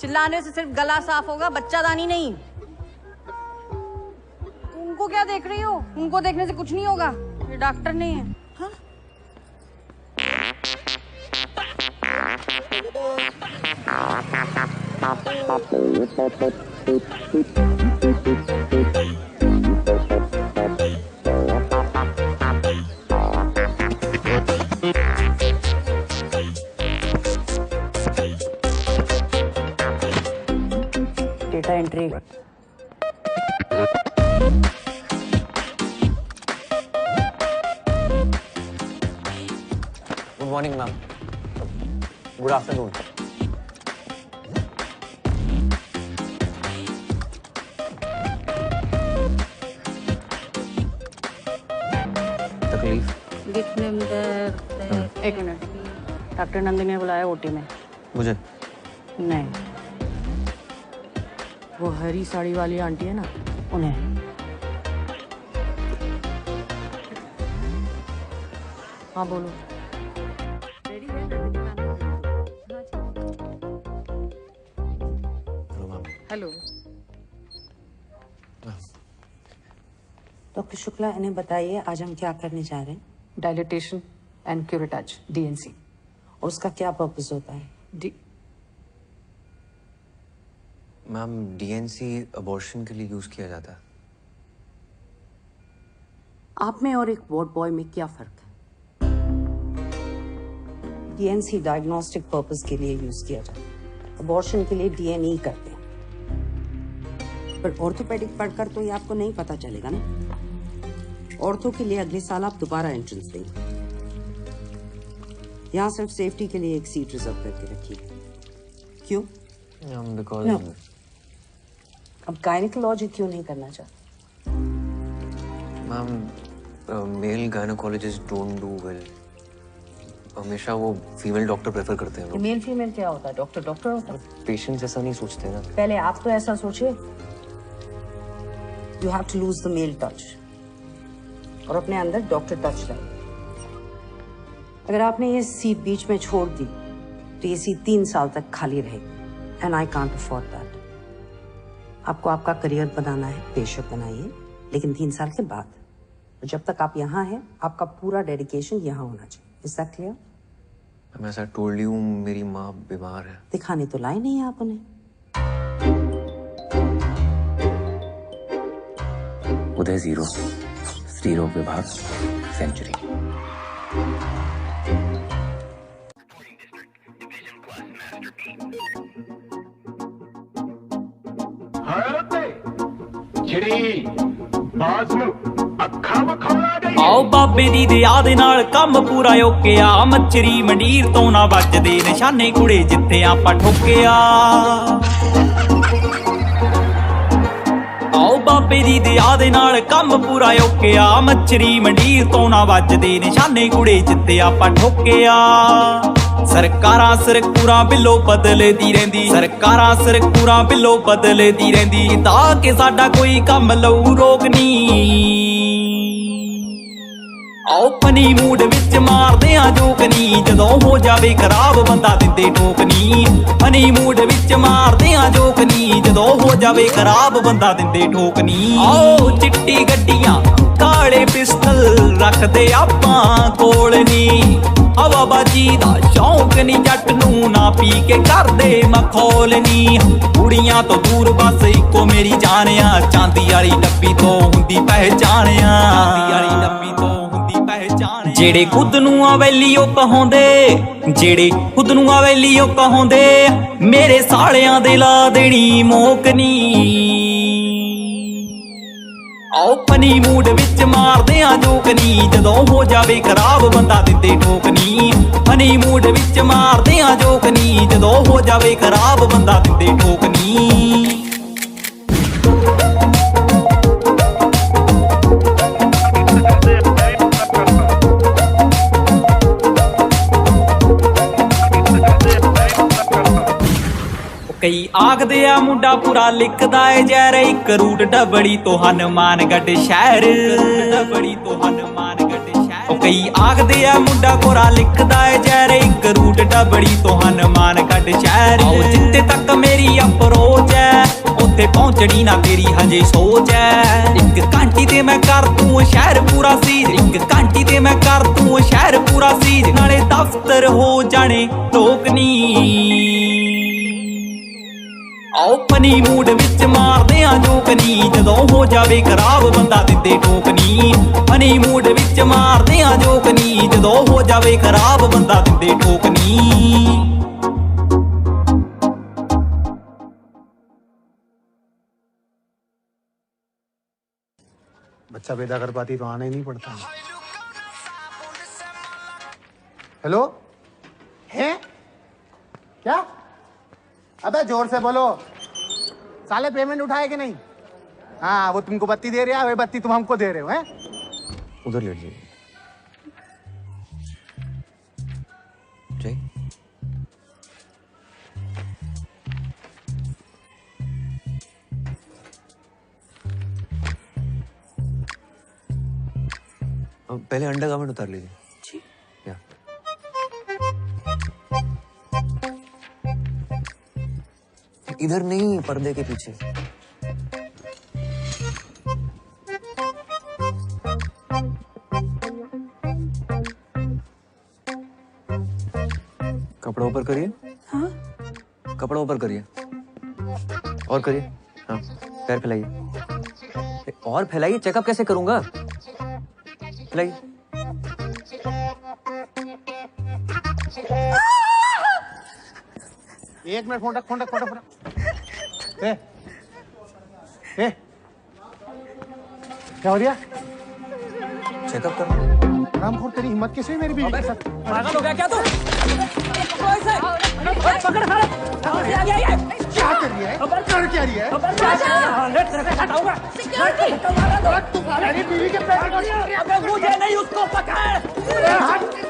चिल्लाने से सिर्फ गला साफ होगा, बच्चादानी नहीं। उनको क्या देख रही हो? उनको देखने से कुछ नहीं होगा, ये डॉक्टर नहीं है। हाँ? Data entry. Good morning ma'am. Good afternoon. तकलीफ? एक मिनट, डॉक्टर नंदिनी ने बुलाया ओटी में। मुझे? नहीं, वो हरी साड़ी वाली आंटी है ना, उन्हें। हाँ बोलो। हेलो। डॉक्टर शुक्ला, इन्हें बताइए आज हम क्या करने जा रहे हैं। Dilatation and curettage, D and C. और उसका क्या पर्पस होता है? मैम, डीएनसी अबॉर्शन के लिए यूज किया जाता है। आप में और एक वार्ड बॉय में क्या फर्क है? डीएनसी डायग्नोस्टिक पर्पस के लिए यूज किया जाता है, अबॉर्शन के लिए डीएनई करते हैं। पर ऑर्थोपेडिक पढ़कर तो ये आपको नहीं पता चलेगा ना। औरतों के लिए अगले साल आप दोबारा एंट्रेंस देंगे। यहाँ सिर्फ सेफ्टी के लिए एक सीट रिजर्व करके रखिए। क्यों? बिकॉज अब गायनेकोलॉजी क्यों नहीं करना चाहते? Ma'am, male gynaecologist don't do well. हमेशा वो फीमेल डॉक्टर प्रेफर करते हैं। मेल फीमेल क्या होता है? डॉक्टर डॉक्टर होता है। पेशेंट्स ऐसा नहीं सोचते ना। पहले आप तो ऐसा सोचिए। You have to lose the male touch और अपने अंदर डॉक्टर टच लाइए। अगर आपने ये सीट बीच में छोड़ दी तो ये सीट 3 साल तक खाली रहेगी and I can't afford that. आपको आपका करियर बनाना है, बेशक बनाइए, लेकिन 3 साल के बाद। जब तक आप यहाँ हैं, आपका पूरा डेडिकेशन यहाँ होना चाहिए। Is that clear? मैं ऐसा टोल्ड यू, मेरी माँ बीमार है। दिखाने तो लाए नहीं आप उन्हें। उदय 0, स्त्रीरोग विभाग सेंचुरी। ਆਓ ਬਾਬੇ ਦੀ ਦਇਆ ਦੇ ਨਾਲ ਕੰਮ ਪੂਰਾ ਓਕਿਆ ਮੱਛਰੀ ਮੰਡੀਰ ਤੋਂ ਨਾ ਵੱਜਦੇ ਨਿਸ਼ਾਨੇ ਕੁੜੇ ਜਿੱਥੇ ਆਪਾਂ ਠੋਕਿਆ ਆਓ ਬਾਬੇ ਦੀ ਦਇਆ ਦੇ ਨਾਲ ਕੰਮ ਪੂਰਾ ਓਕਿਆ ਮੱਛਰੀ ਮੰਡੀਰ ਤੋਂ ਨਾ ਵੱਜਦੇ ਨਿਸ਼ਾਨੇ ਕੁੜੇ ਜਿੱਥੇ ਆਪਾਂ ਠੋਕਿਆ ਸਰਕਾਰਾਂ ਸਰਕੂਰਾਂ ਬਿੱਲੋ ਬਦਲਦੀ ਰਹਿੰਦੀ ਸਰਕਾਰਾਂ ਸਰਕੂਰਾਂ ਬਿੱਲੋ ਬਦਲਦੀ ਰਹਿੰਦੀ ਤਾਂ ਕਿ ਸਾਡਾ ਕੋਈ ਕੰਮ ਲਊ ਰੋਕ ਨਹੀਂ ਆਓ ਪਨੀ ਮੂਡ ਵਿੱਚ ਮਾਰਦੇ ਆ ਜੋਕਨੀ ਜਦੋਂ ਹੋ ਜਾਵੇ ਖਰਾਬ ਬੰਦਾ ਦਿੰਦੇ ਠੋਕਨੀ ਪਨੀ ਮੂਡ ਵਿੱਚ ਮਾਰਦੇ ਆ ਜੋਕਨੀ ਜਦੋਂ ਹੋ ਜਾਵੇ ਖਰਾਬ ਬੰਦਾ ਦਿੰਦੇ ਠੋਕਨੀ ਆਓ ਚਿੱਟੀ ਗੱਡੀਆਂ ਕਾਲੇ ਪਿਸਤਲ ਰੱਖਦੇ ਆਪਾਂ ਕੋਲ ਨੀ ਹਵਾਬਾਜੀ ਦਾ ਸ਼ੌਂਕ ਨੀ ਜੱਟ ਨੂੰ ਨਾ ਪੀ ਕੇ ਕਰਦੇ ਮਖੌਲ ਨੀ ਕੁੜੀਆਂ ਤੋਂ ਦੂਰ ਬਸ ਇੱਕੋ ਮੇਰੀ ਜਾਣਿਆ ਚਾਂਦੀ ਵਾਲੀ ਡੱਬੀ ਤੋਂ ਹੁੰਦੀ ਪਹਿਚਾਣਿਆ ਚਾਂਦੀ ਵਾਲੀ ਡੱਬੀ ਤੋਂ ਹੁੰਦੀ ਪਹਿਚਾਣ ਜਿਹੜੇ ਖੁਦ ਨੂੰ ਆ ਵੈਲੀਓ ਕਹਾਉਂਦੇ ਜਿਹੜੇ ਖੁਦ ਨੂੰ ਆ ਵੈਲੀਓ ਕਹਾਉਂਦੇ ਮੇਰੇ ਸਾਲਿਆਂ ਦੇ ਲਾ ਦੇਣੀ ਮੋਕਨੀ ਆਓ ਪਨੀ ਮੂਡ ਵਿੱਚ ਮਾਰਦੇ ਆ ਜੋਕਨੀ ਜਦੋਂ ਹੋ ਜਾਵੇ ਖਰਾਬ ਬੰਦਾ ਦਿੰਦੇ ਠੋਕਨੀ ਪਨੀ ਮੂਡ ਵਿੱਚ ਮਾਰਦੇ ਆ ਜੋਕਨੀ ਜਦੋਂ ਹੋ ਜਾਵੇ ਖਰਾਬ ਬੰਦਾ ਦਿੰਦੇ ਠੋਕਨੀ ਕਈ ਆਖਦੇ ਆ ਮੁੰਡਾ ਪੂਰਾ ਲਿਖਦਾ ਏ ਜੈਰ ਇੱਕ ਰੂਟ ਡਬੜੀ ਤੋਂ ਹਨੂਮਾਨਗੜ੍ਹ ਸ਼ਹਿਰ ਡਬੜੀ ਤੋਂ ਹਨੂਮਾਨਗੜ੍ਹ ਸ਼ਹਿਰ ਕਈ ਆਖਦੇ ਆ ਮੁੰਡਾ ਪੂਰਾ ਲਿਖਦਾ ਏ ਜੈਰ ਇੱਕ ਰੂਟ ਡਬੜੀ ਤੋਂ ਹਨੂਮਾਨਗੜ੍ਹ ਸ਼ਹਿਰ ਆਓ ਜਿੱਥੇ ਤੱਕ ਮੇਰੀ ਅਪਰੋਚ ਐ ਉੱਥੇ ਪਹੁੰਚਣੀ ਨਾ ਤੇਰੀ ਹਜੇ ਸੋਚ ਐ ਇੱਕ ਘੰਟੀ ਤੇ ਮੈਂ ਕਰ ਤੂੰ ਸ਼ਹਿਰ ਪੂਰਾ ਸੀ ਇੱਕ ਘੰਟੀ ਤੇ ਮੈਂ ਕਰ ਤੂੰ ਸ਼ਹਿਰ ਪੂਰਾ ਸੀ ਨਾਲੇ ਦਫ਼ਤਰ ਹੋ ਜਾਣੇ ਲੋਕ ਨੀ ਆਓ ਪਨੀ ਮੂਡ ਵਿੱਚ ਮਾਰਦੇ ਆ ਜੋਕਨੀ ਜਦੋਂ ਹੋ ਜਾਵੇ ਖਰਾਬ ਬੰਦਾ ਦਿੰਦੇ ਠੋਕਨੀ ਪਨੀ ਮੂਡ ਵਿੱਚ ਮਾਰਦੇ ਆ ਜੋਕਨੀ ਜਦੋਂ ਹੋ ਜਾਵੇ ਖਰਾਬ ਬੰਦਾ ਦਿੰਦੇ ਠੋਕਨੀ बच्चा पैदा कर पाती तो आना ही नहीं पड़ता। हेलो है क्या? अबे जोर से बोलो, साले पेमेंट उठाए कि नहीं? हाँ वो तुमको बत्ती दे रहा है, वही बत्ती तुम हमको दे रहे हो हैं? उधर लेट जाइए। जय पहले अंडरगारमेंट उतार लीजिए। जी। या इधर नहीं, पर्दे के पीछे। कपड़ा ऊपर करिए। हाँ? कपड़ा ऊपर करिए। और करिए। हाँ, पैर फैलाइए। और फैलाइए, चेकअप कैसे करूंगा? फैलाइए। एक मिनट फोन रख, फोन रख, फोन रख, फोन रख। ए, क्या हो रहा? चेकअप कर। रामखोर तेरी हिम्मत कैसे हुई मेरी बीवी के साथ? पागल हो गया क्या तू? पकड़ साला। क्या कर रही है? कर क्या रही है? मेरी बीवी के पैर मुझे नहीं, उसको पकड़।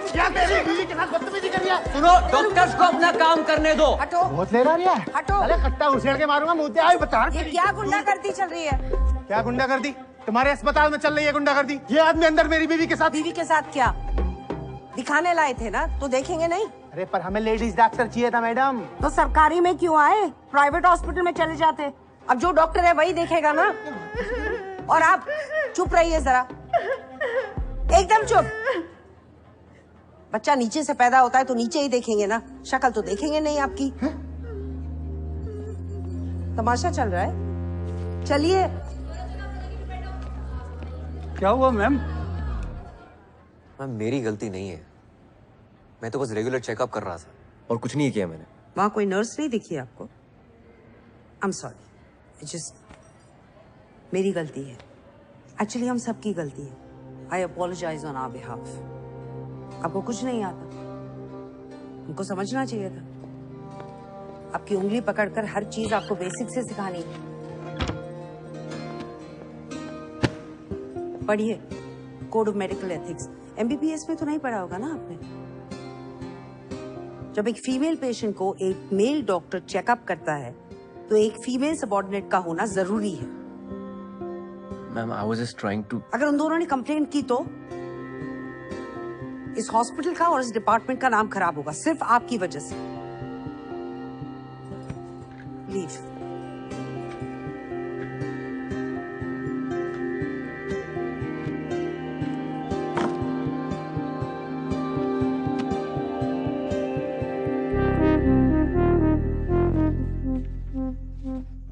क्या तेरी बीवी के साथ बदतमीजी कर रही है? सुनो, डॉक्टर्स को अपना काम करने दो। हटो। बहुत ले रहा है। हटो। अरे कट्टा उछेड़ के मारूंगा, मुझे आई बता। ये क्या गुंडागर्दी चल रही है? क्या गुंडागर्दी? तुम्हारे अस्पताल में चल रही है गुंडागर्दी। ये आदमी अंदर मेरी बीवी के साथ। बीवी के साथ क्या? दिखाने लाए थे ना, तो देखेंगे नहीं? अरे पर हमें लेडीज डॉक्टर चाहिए था मैडम। तो सरकारी में क्यों आए? प्राइवेट हॉस्पिटल में चले जाते। अब जो डॉक्टर है वही देखेगा ना। और आप चुप रहिए जरा, एकदम चुप। बच्चा नीचे से पैदा होता है तो नीचे ही देखेंगे ना, शक्ल तो देखेंगे नहीं आपकी। तमाशा चल रहा है? चलिए क्या हुआ मैम? मैम मेरी गलती नहीं है, मैं तो बस रेगुलर चेकअप कर रहा था और कुछ नहीं किया मैंने। वहाँ कोई नर्स नहीं दिखी आपको? आई एम सॉरी, जस्ट मेरी गलती है। एक्चुअली हम सबकी गलती है। आई अपोलोजाइज ऑन आवर बिहाफ। आपको कुछ नहीं आता, हमको समझना चाहिए था। आपकी उंगली पकड़कर हर चीज आपको बेसिक से सिखानी है। पढ़िए code of medical ethics. MBBS में तो नहीं पढ़ा होगा ना आपने? जब एक फीमेल पेशेंट को एक मेल डॉक्टर चेकअप करता है तो एक फीमेल सबऑर्डिनेट का होना जरूरी है। Ma'am I was just trying to. अगर उन दोनों ने कंप्लेंट की तो इस हॉस्पिटल का और इस डिपार्टमेंट का नाम खराब होगा, सिर्फ आपकी वजह से। लीव।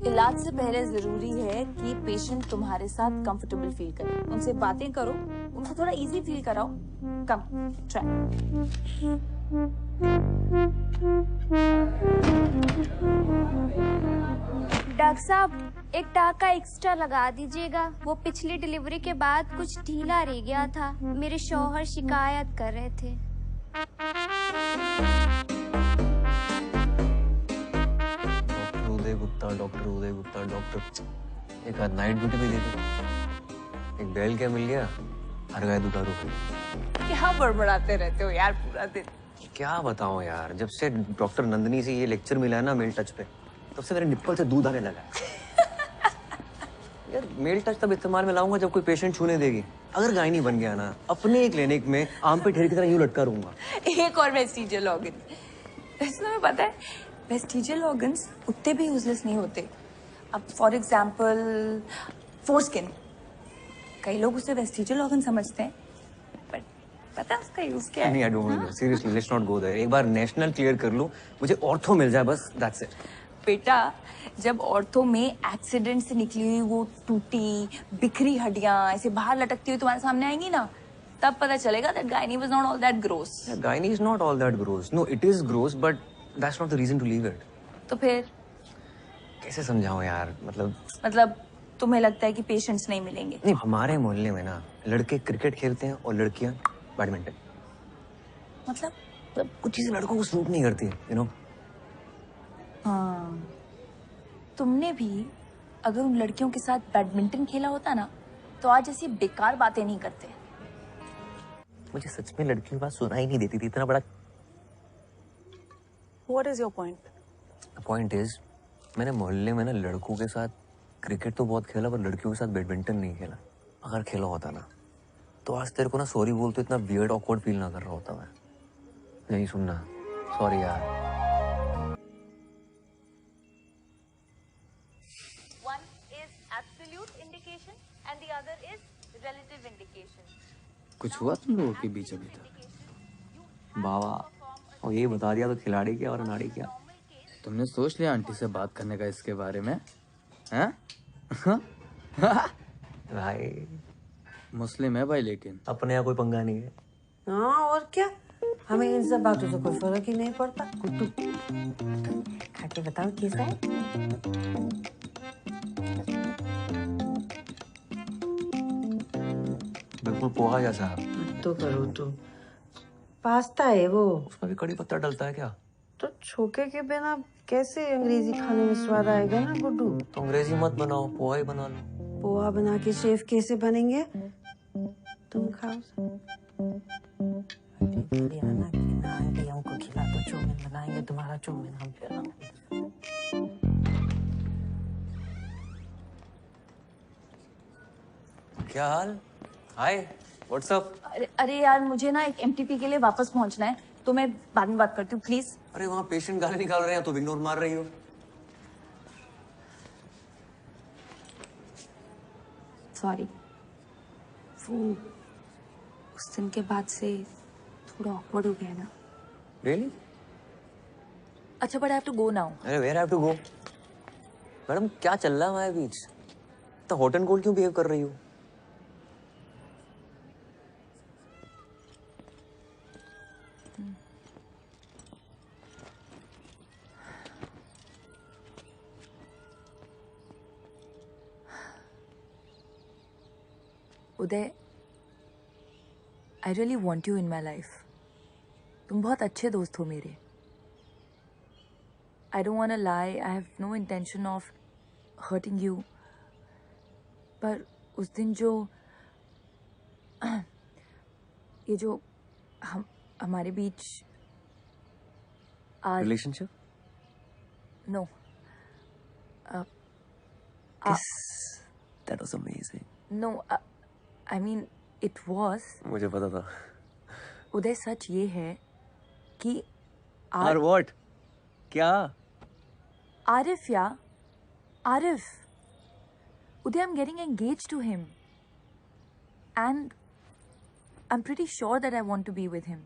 इलाज से पहले जरूरी है कि पेशेंट तुम्हारे साथ कंफर्टेबल फील करे। उनसे बातें करो, उनको थोड़ा इजी फील कराओ। कम ट्राई। डॉक्टर साहब एक टाका एक्स्ट्रा लगा दीजिएगा, वो पिछली डिलीवरी के बाद कुछ ढीला रह गया था, मेरे शौहर शिकायत कर रहे थे। डॉक्टर उदय गुप्ता डॉक्टर एक आध नाइट ड्यूटी भी दे दे। एक बैल क्या मिल गया, हर गाय दुधारू। क्या बड़बड़ाते रहते हो यार पूरा दिन? क्या बताऊं यार, जब से डॉक्टर नंदिनी से ये लेक्चर मिला है ना मेल टच पे, तब से मेरे निप्पल से दूध आने लगा है। यार मेल टच तब इस्तेमाल में लाऊंगा जब कोई पेशेंट छूने देगी। अगर गायनी बन गया ना, अपने एक क्लिनिक में आम पे ढेर की तरह यूं लटका रहूंगा। एक और वेस्टिजियल ऑर्गन। वैसे तुम्हें पता है वेस्टिजियल ऑर्गन्स उतने भी यूजलेस नहीं होते। अब फॉर एग्जाम्पल फोरस्किन, कई लोग उसे वेस्टिजियल ऑर्गन समझते हैं, बट पता है उसका यूज क्या है? नहीं, I don't know, seriously let's not go there. एक बार नेशनल क्लियर कर लूं, मुझे ऑर्थो मिल जाए बस, दैट्स इट। बेटा जब ऑर्थो में एक्सीडेंट से निकली हुई वो टूटी बिखरी हड्डियां ऐसे बाहर लटकती हुई तुम्हारे सामने आएंगी ना, तब पता चलेगा that gynae was not all that gross. Gynae is not all that gross. No, it is gross, but that's not the reason to leave it. तो फिर कैसे समझाऊं यार, मतलब तुम्हें लगता है कि पेशेंट्स नहीं मिलेंगे? नहीं, हमारे मोहल्ले में ना लड़के क्रिकेट खेलते हैं और लड़कियां बैडमिंटन। मतलब कुछ चीजें लड़कों को सूट नहीं करती, यू नो। हाँ, तुमने भी अगर उन लड़कियों के साथ बैडमिंटन खेला होता ना, तो आज ऐसी बेकार बातें नहीं करते। मुझे सच में लड़कियों की बात सुनाई नहीं देती थी, इतना बड़ा। What is your point? The point is, मैंने मोहल्ले में ना लड़कों के साथ क्रिकेट तो बहुत खेला, पर लड़कियों के साथ बैडमिंटन नहीं खेला। अगर खेला होता ना, तो आज तेरे को ना सॉरी बोल तो इतना वियर्ड ऑकवर्ड फील ना कर रहा होता मैं। नहीं सुनना, सॉरी यार। One is absolute indication and the other is relative indication. कुछ हुआ तुम लोगों के बीच अभी तक? बाबा, और ये बता दिया तो खिलाड़ी क्या और अनाड़ी क्या। तुमने सोच लिया आंटी से बात करने का इसके बारे में? हैं? भाई मुस्लिम है भाई, लेकिन अपने यहाँ कोई पंगा नहीं है। हाँ और क्या, हमें इन सब बातों से कोई फर्क ही नहीं पड़ता। गुड्डू खा के बताओ कैसा है? बिल्कुल पोहा जैसा। तो करो तो, पास्ता है वो। उसमें भी कड़ी पत्ता डलता है क्या? तो छोके के बिना कैसे अंग्रेजी खाने में स्वाद आएगा ना गुड्डू। तो अंग्रेजी मत बनाओ, पोहा ही बना लो। पोहा बना के शेफ कैसे बनेंगे? तुम खाओ। खिलाना हमको खिला तो चौमिन बनाएंगे, तुम्हारा चौमिन हम खिलाएंगे। क्या हाल? हाय, व्हाट्स अप? अरे यार मुझे ना एक एमटीपी के लिए वापस पहुंचना है, तो मैं बाद में बात करती हूँ प्लीज। अरे वहाँ पेशेंट गाली निकाल रहे हैं तो इग्नोर मार रही हो। सॉरी, वो उस दिन के बाद से थोड़ा ऑकवर्ड हो गया ना। Really? अच्छा but I have to go now. अरे where have to go? Madam क्या चल रहा है हमारे बीच? तो हॉट एंड कोल्ड क्यों बिहेव कर रही हो? Uday, I really want you in my life. तुम बहुत अच्छे दोस्त हो मेरे. I don't want to lie. I have no intention of hurting you. पर उस दिन जो ये जो हमारे बीच relationship? No. That was amazing. No, I mean it was. मुझे पता था. उदय सच ये है कि और what? क्या? आरिफ या आरिफ. उदय, I'm getting engaged to him. And I'm pretty sure that I want to be with him.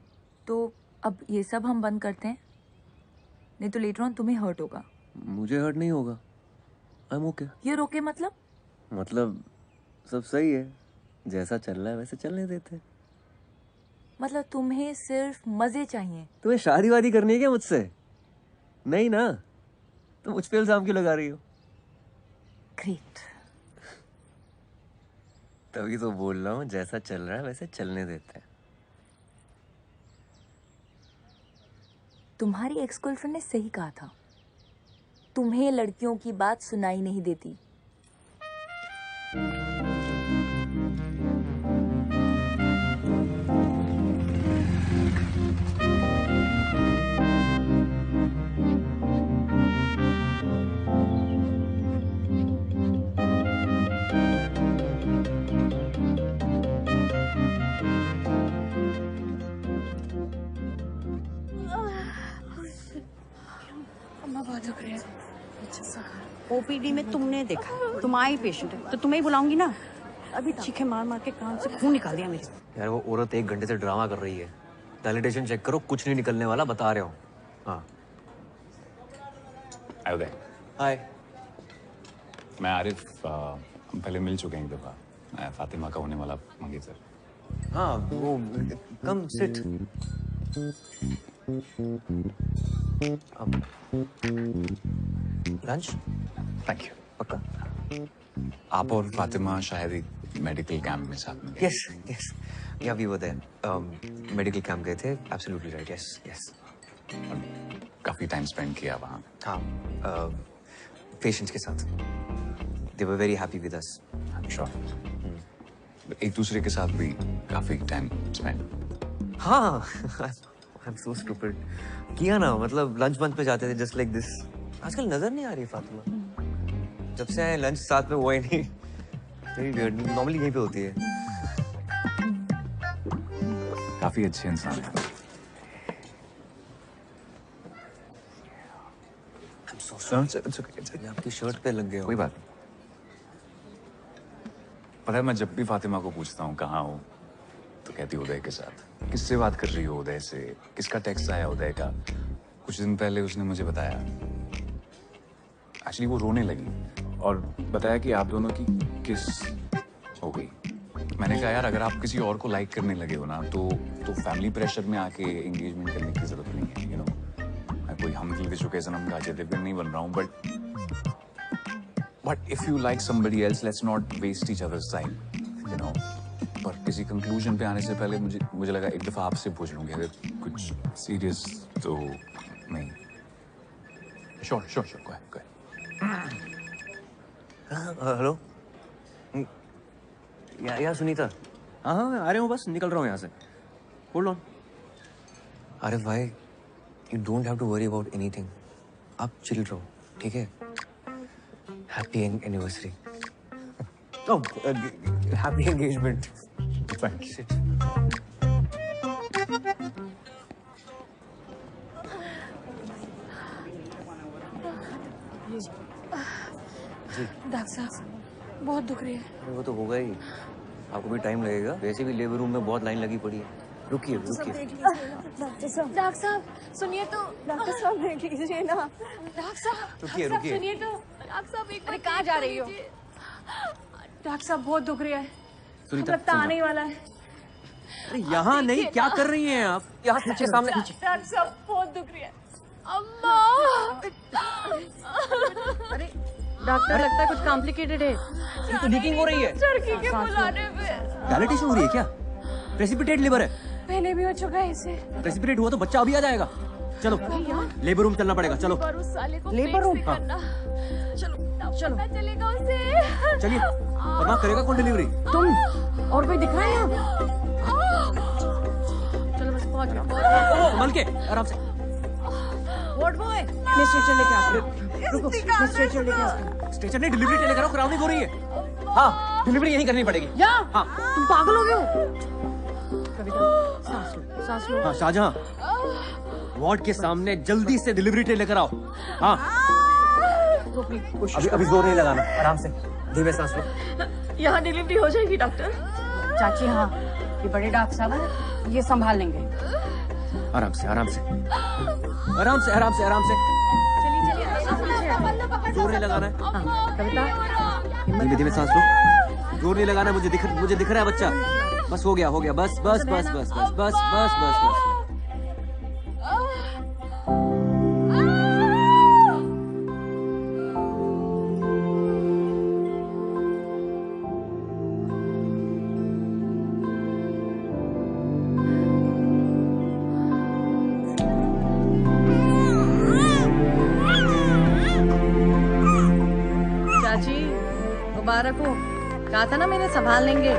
तो अब ये सब हम बंद करते हैं, नहीं तो later on तुम्हें hurt होगा. मुझे hurt नहीं होगा. I'm okay. You're okay मतलब? मतलब सब सही है. जैसा चल रहा है वैसे चलने देते हैं. मतलब तुम्हें सिर्फ मजे चाहिए. तुम्हें शादी वादी करनी है क्या मुझसे? नहीं ना. तुम मुझ पे इल्जाम क्यों लगा रही हो? Great. तभी तो बोल रहा हूँ, जैसा चल रहा है वैसे चलने देते हैं. तुम्हारी एक्स गर्लफ्रेंड ने सही कहा था. तुम्हें लड़कियों की बात सुनाई नहीं देती. ओपीडी में तुमने देखा, तुम आई पेशेंट है तो तुम्हें ही बुलाऊंगी ना. अभी चीखे मार मार के कान से खून निकाल दिया मेरे. यार वो औरत 1 घंटे से ड्रामा कर रही है. वैलिडेशन चेक करो, कुछ नहीं निकलने वाला, बता रहे हो. हाँ. उदय. हाय. मैं आरिफ. हम पहले मिल चुके हैं एक दफा. मैं फातिमा का होने वाला मंगेतर. हाँ वो come sit. Lunch? Thank you. पक्का? आप और फातिमा शायद एक मेडिकल कैंप में साथ में. Yes yes. Yeah we were there. Medical camp गए थे. Absolutely right. Yes yes. काफी टाइम स्पेंड किया वहाँ. हाँ. पेशेंट्स के साथ. They were very happy with us. I am sure. एक दूसरे के साथ भी काफी टाइम स्पेंड. हाँ. I'm so stupid. किया ना, मतलब लंच बंच पे जाते थे जस्ट लाइक दिस. आजकल नजर नहीं आ रही फातिमा. जब से आए लंच साथ में हुआ ही नहीं. नॉर्मली यहीं पे होती है. काफी अच्छे इंसान है. I'm so sorry. आपकी शर्ट पे लग गया. कोई बात नहीं. पता है मैं जब भी फातिमा को पूछता हूँ कहाँ हो तो कहती उदय के साथ. किससे बात कर रही हो उदय से? किसका टेक्स्ट आया उदय का? कुछ दिन पहले उसने मुझे बताया. एक्चुअली वो रोने लगी और बताया कि आप दोनों की किस हो गई. मैंने कहा यार अगर आप किसी और को लाइक करने लगे हो ना तो फैमिली प्रेशर में आके एंगेजमेंट करने की जरूरत नहीं है. यू नो, मैं कोई हम दिल विशु सनम का अजय देवगन नहीं बन रहा हूँ. But if you like somebody else let's not waste each others time. You know, पर किसी कंक्लूजन पे आने से पहले मुझे लगा एक दफा आपसे पूछ लूंगी अगर कुछ सीरियस तो नहीं. Sure sure sure. Go ahead. Hello. या सुनीता. हाँ हाँ मैं आ रहा हूँ, बस निकल रहा हूँ यहाँ से. Hold on. अरे भाई, you don't have to worry about anything. आप चिल रहो, ठीक है? Happy anniversary. Oh, happy engagement. Thank you. जी. डॉक्टर साहब बहुत दुख रही है. वो तो होगा ही. आपको भी टाइम लगेगा. वैसे भी लेबर रूम में बहुत लाइन लगी पड़ी है. रुकिए रुकिए. डॉक्टर साहब सुनिए तो. डॉक्टर साहब देख लीजिए ना. डॉक्टर साहब रुकिए रुकिए. सुनिए तो. डॉक्टर साहब एक. अरे कहाँ जा रही हो? डॉक्टर साहब बहुत दुख रही है. सुनीता लगता आने ही वाला है. अरे यहाँ नहीं, क्या कर रही हैं आप? यहाँ के सामने। डॉक्टर साहब बहुत दुख रही है। अम्मा। अरे डॉक्टर, लगता है कुछ कॉम्प्लिकेटेड है। ये तो लीकिंग हो रही है। चरखी के बुलाने पे। डायलिटेशन हो रही है क्या? प्रेसिपिटेट लिवर है। पहले भी हो चुका है इसे। प्रेसिपिटेट हुआ तो बच्चा अभी आ जाएगा। चलो लेबर रूम चलना पड़ेगा। चलो लेबर रूम। चलो चलो चलेगा उसे। चलिए, वरना करेगा कौन डिलीवरी? तुम और कोई दिख रहा है यहाँ? चलो बस पहुंच गया। संभल के, आराम से। वार्ड बॉय, मैं स्ट्रेचर लेके आता हूँ। रुको, मैं स्ट्रेचर लेके आता हूँ। स्ट्रेचर नहीं, डिलीवरी लेकर आओ, क्राउडिंग हो रही है। हाँ, डिलीवरी यहीं करनी पड़ेगी। यहाँ? हाँ। तुम पागल हो गए हो? कविता, सांस लो, सांस लो। हाँ, शाहजहां, वार्ड के सामने जल्दी से डिलीवरी ट्रे लेकर आओ। हाँ। अभी जोर नहीं लगाना, आराम से, धीमे सांस लो। यहाँ डिलीवरी हो जाएगी डॉक्टर? चाची हाँ, ये बड़े डॉक्टर साहब हैं, ये संभाल लेंगे। आराम से, आराम से, आराम से, आराम से, आराम से। जोर नहीं लगाना है। हाँ, कविता, धीमे धीमे सांस लो। जोर नहीं लगाना है, मुझे दिख रहा है बच्चा। बस हो गया, हो गया, बस बस बस बस बस बस बस बस बस। चाची मुबारक हो, कहा था ना मैंने संभाल लेंगे।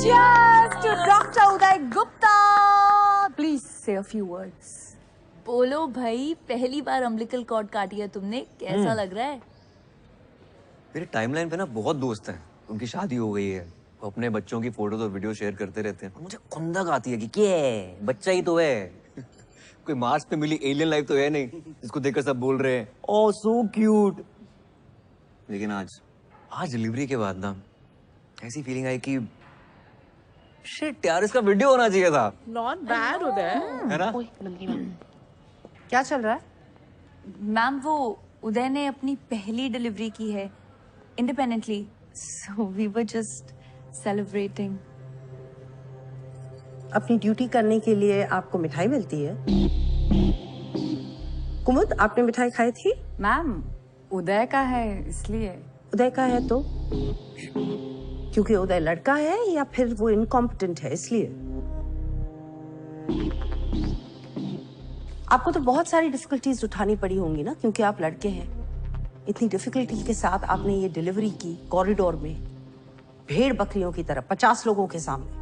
Cheers to Dr. Uday Gupta. Please say a few words. बोलो भाई, पहली बार अम्बिलिकल कॉर्ड काटी है तुमने, कैसा लग रहा है? मेरे टाइमलाइन पे ना बहुत दोस्त हैं, उनकी शादी हो गई है, वो अपने बच्चों की फोटोज और वीडियो शेयर करते रहते हैं। मुझे खुंदक आती है कि क्या है, बच्चा ही तो है। कोई मार्स पे मिली एलियन लाइफ तो है नहीं जिसको देखकर सब बोल रहे हैं ओह सो क्यूट। लेकिन आज डिलीवरी के बाद ना ऐसी फीलिंग आई कि शिट यार, इसका वीडियो होना चाहिए था। नॉट बैड उदय, है ना? क्या चल रहा है? मैम, वो उदय ने अपनी पहली डिलीवरी की है independently, so we were just celebrating. अपनी ड्यूटी करने के लिए आपको मिठाई मिलती है। कुमुद, आपने मिठाई खाई थी? मैम, उदय का है इसलिए। उदय का है तो? क्योंकि उदय लड़का है या फिर वो इनकॉम्पिटेंट है इसलिए? आपको तो बहुत सारी डिफिकल्टीज उठानी पड़ी होंगी ना, क्योंकि आप लड़के हैं। इतनी डिफिकल्टी के साथ आपने ये डिलीवरी की कॉरिडोर में, भेड़ बकरियों की तरह 50 लोगों के सामने।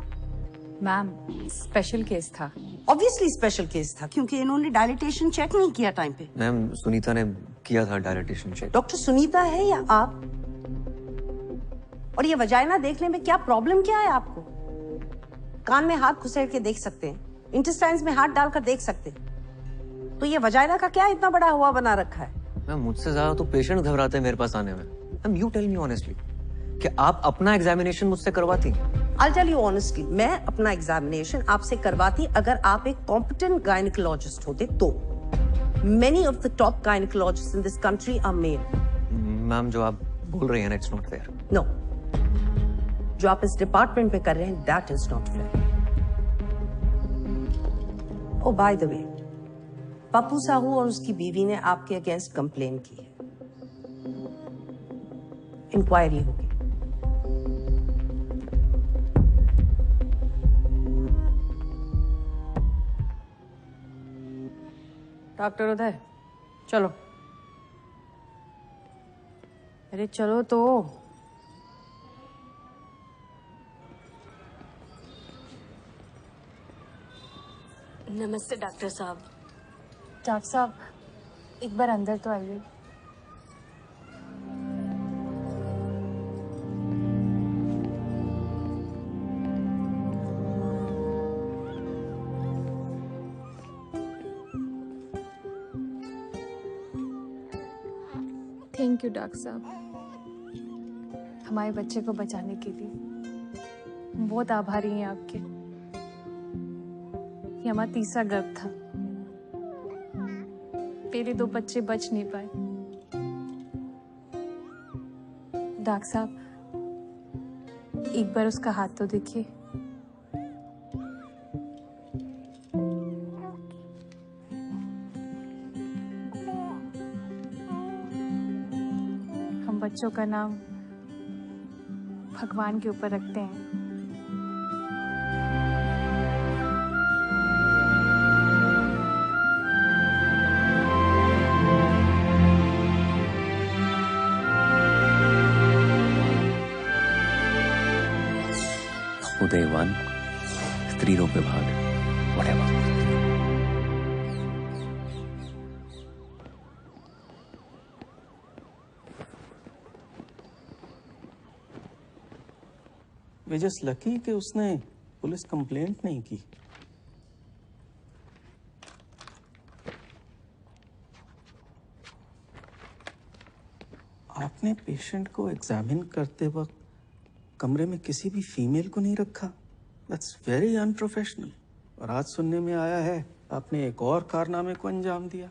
मैम, स्पेशल केस था। ऑब्वियसली स्पेशल केस था, क्योंकि इन्होंने डायलिटेशन चेक नहीं किया टाइम पे। मैम, सुनीता ने किया था डायलिटेशन चेक। डॉक्टर सुनीता है या आप? और ये वजाइना देखने में क्या प्रॉब्लम क्या है आपको? कान में हाथ घुसेड़ के देख सकते हैं, इंटेस्टाइन्स में हाथ डालकर देख सकते हैं, तो ये वजाइना का क्या इतना बड़ा हुआ बना रखा है? मैम, मुझसे ज्यादा तो पेशेंट घबराते हैं मेरे पास आने में। Ma'am, you tell me honestly, कि आप अपना एग्जामिनेशन मुझसे करवाती? I'll tell you honestly, मैं अपना एग्जामिनेशन आपसे करवाती अगर आप एक कॉम्पिटेंट गायनिकोलॉजिस्ट होते तो। Many of the top gynecologists in this country are male. Ma'am, जो आप बोल रही हैं, इट्स नॉट फेयर। No. जो आप इस डिपार्टमेंट में कर रहे हैं, that is not fair. Oh, by the way, Pappu Sahu और उसकी बीवी ने आपके अगेंस्ट कंप्लेन की है। इंक्वायरी होगी। डॉक्टर उदय, चलो। अरे चलो तो। नमस्ते डॉक्टर साहब। डॉक्टर साहब, एक बार अंदर तो आइए। थैंक यू डॉक्टर साहब, हमारे बच्चे को बचाने के लिए। हम बहुत आभारी हैं आपके। ये हमारा तीसरा गर्भ था। पहले 2 बच्चे बच नहीं पाए। डॉक्टर साहब, एक बार उसका हाथ तो देखिए। हम बच्चों का नाम भगवान के ऊपर रखते हैं। उदयवान, स्त्री रोग विभाग, whatever. वे जस्ट लकी कि उसने पुलिस कंप्लेंट नहीं की। आपने पेशेंट को एग्जामिन करते वक्त कमरे में किसी भी फीमेल को नहीं रखा। That's very unprofessional. और आज सुनने में आया है आपने एक और कारनामे को अंजाम दिया।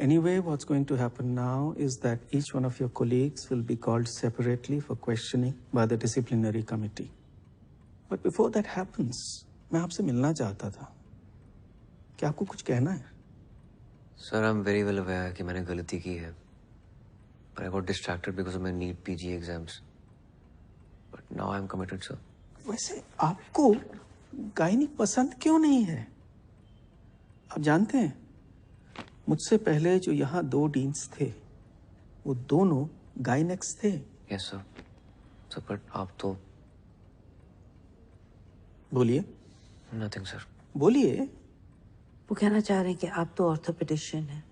Anyway, what's going to happen now is that each one of your colleagues will be called separately for questioning by the disciplinary committee. But before that happens, मैं आपसे मिलना चाहता था। क्या आपको कुछ कहना है? Sir, I'm very well aware कि मैंने गलती की है. But I got distracted because of my NEET PG exams. But now I'm committed, sir. वैसे आपको गायनी पसंद क्यों नहीं है? आप जानते हैं, मुझसे पहले जो यहाँ 2 डीन्स थे, वो दोनों गायनेक्स थे। Yes, sir. Sir, but आप तो बोलिए। Nothing, sir. बोलिए। वो कहना चाह रहे हैं कि आप तो ऑर्थोपेडिशियन हैं।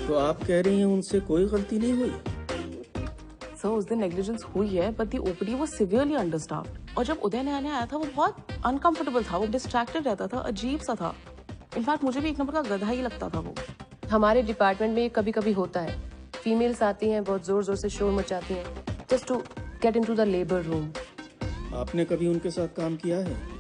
तो आप कह रही हैं उनसे कोई गलती नहीं हुई? सर, उस दिन नेग्लिजेंस हुई है, but the OPD was severely understaffed. और जब उदय नया आया था, वो बहुत अनकंफर्टेबल था, वो डिस्ट्रैक्टेड रहता था, अजीब सा था। इनफैक्ट मुझे भी एक नंबर का गधा ही लगता था वो। हमारे डिपार्टमेंट में ये कभी कभी होता है। फीमेल्स आती हैं, बहुत जोर जोर से शोर मचाती हैं, just to get into the labour room. आपने कभी उनके साथ काम किया है?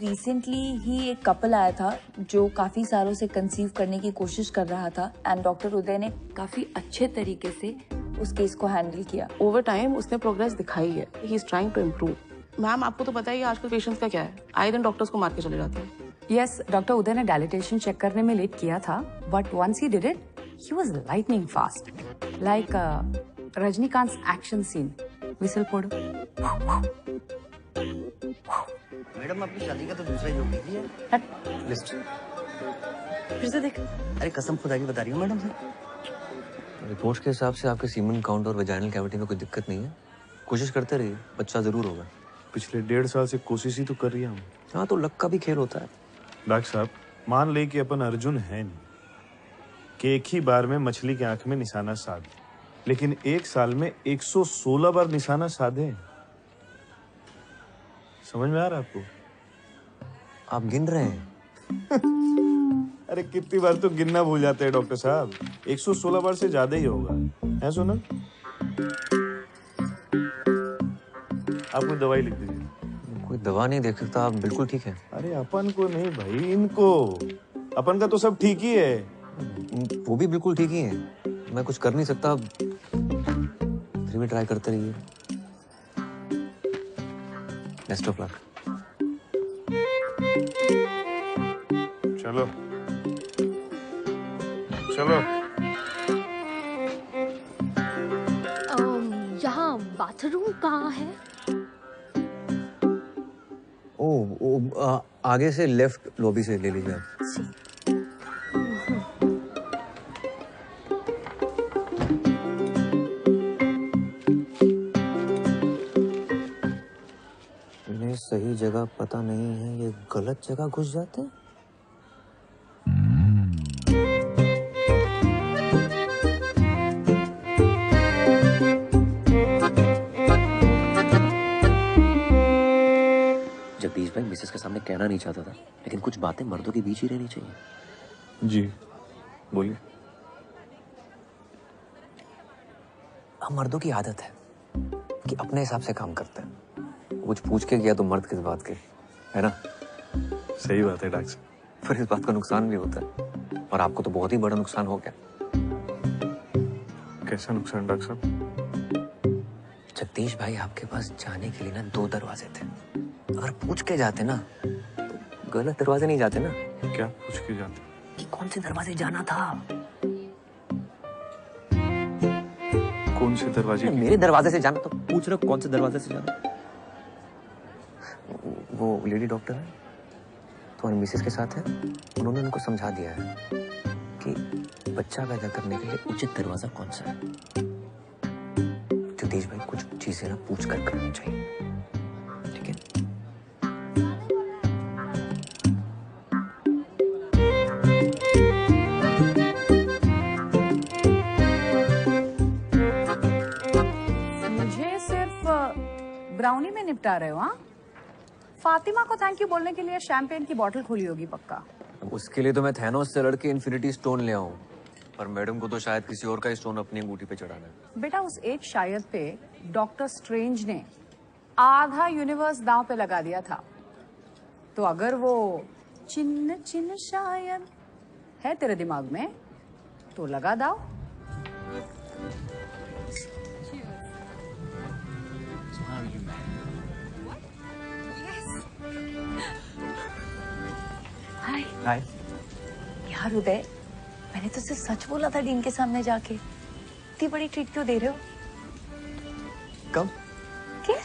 रिसेंटली ही एक कपल आया था जो काफी सालों से कंसीव करने की कोशिश कर रहा था, एंड डॉक्टर उदय ने काफी अच्छे तरीके से उस केस को हैंडल किया। ओवर टाइम उसने प्रोग्रेस दिखाई है। He is trying to improve. Ma'am, आपको तो पता ही है आजकल पेशेंट्स का क्या है, आए दिन डॉक्टर्स को मार के चले जाते हैं। यस, डॉक्टर उदय ने डायलिटेशन चेक करने में लेट किया था, but once he did it, he was lightning fast, like Rajinikanth action scene. Whistle पड़ो। मैडम, आपकी शादी का तो दूसरा योग है। लिस्ट फिर से देख। अरे कसम खुदा की बता रही हूँ मैडम से। रिपोर्ट्स के हिसाब से आपके सीमन काउंट और वेजाइनल कैविटी में कोई दिक्कत नहीं है। कोशिश करते रहिए, बच्चा जरूर होगा। पिछले 1.5 साल से कोशिश ही तो कर रही हूँ। हाँ, तो लक का भी खेल होता है। डॉक्टर साहब, मान ले कि अपन अर्जुन है नहीं कि एक ही बार में मछली की आंख में निशाना साध, लेकिन 1 साल में 116 बार निशाना साधे। समझ में आ रहा है आपको? आप गिन रहे हैं? अरे कितनी बार तो गिनना भूल जाते हैं डॉक्टर साहब। 116 बार से ज्यादा ही होगा। है सुना? आप कोई दवाई लिख दीजिए। कोई दवा नहीं देख सकता, आप बिल्कुल ठीक है। अरे अपन को नहीं भाई, इनको। अपन का तो सब ठीक ही है। वो भी बिल्कुल ठीक ही है। मैं कुछ कर नहीं सकता, फिर भी ट्राई करते रहिए। Best of luck. चलो चलो। यहाँ बाथरूम कहाँ है? आगे से लेफ्ट लॉबी से ले लीजिए आप। इन्हें सही जगह पता नहीं है, ये गलत जगह घुस जाते हैं। जगदीश भाई मिसेस के सामने कहना नहीं चाहता था, लेकिन कुछ बातें मर्दों के बीच ही रहनी चाहिए। जी बोलिए। हम मर्दों की आदत है कि अपने हिसाब से काम करते हैं। कुछ पूछ के किया तो मर्द किस बात के, है ना? सही बात है डॉक्टर साहब। पर इस बात का नुकसान भी होता है, और आपको तो बहुत ही बड़ा नुकसान हो गया। कैसा नुकसान डॉक्टर साहब? जगदीश भाई आपके पास जाने के लिए ना 2 दरवाजे थे। अगर पूछ के जाते ना तो गलत दरवाजे नहीं जाते ना। क्या पूछ के जाते? कि कौन से दरवाजे जाना था। कौन से दरवाजे? मेरे दरवाजे से जाना, तो पूछ रहे हो कौन से दरवाजे से जाना। वो लेडी डॉक्टर है तुम्हारी मिसेस के साथ है, उन्होंने उनको समझा दिया है कि बच्चा पैदा करने के लिए उचित दरवाजा कौन सा है। जगदीश भाई कुछ चीजें ना पूछ कर करनी चाहिए, ठीक है? मुझे सिर्फ ब्राउनी में निपटा रहे हो? हाँ, फातिमा को थैंक यू बोलने के लिए शैंपेन की बोतल खोली होगी पक्का। उसके लिए तो मैं थैनोस से लड़के इन्फिनिटी स्टोन ले आऊं, पर मैडम को तो शायद किसी और का स्टोन अपनी अंगूठी पे चढ़ाना है। बेटा उस एक शायद पे डॉक्टर स्ट्रेंज ने आधा यूनिवर्स दांव पे लगा दिया था, तो अगर वो चिन्ह चिन्ह शायद है तेरे दिमाग में तो लगा दाव। हाय हाय। यार उदय, मैंने तो सिर्फ सच बोला था डीन के सामने जाके। इतनी बड़ी ट्रीट क्यों दे रहे हो? कब? क्या?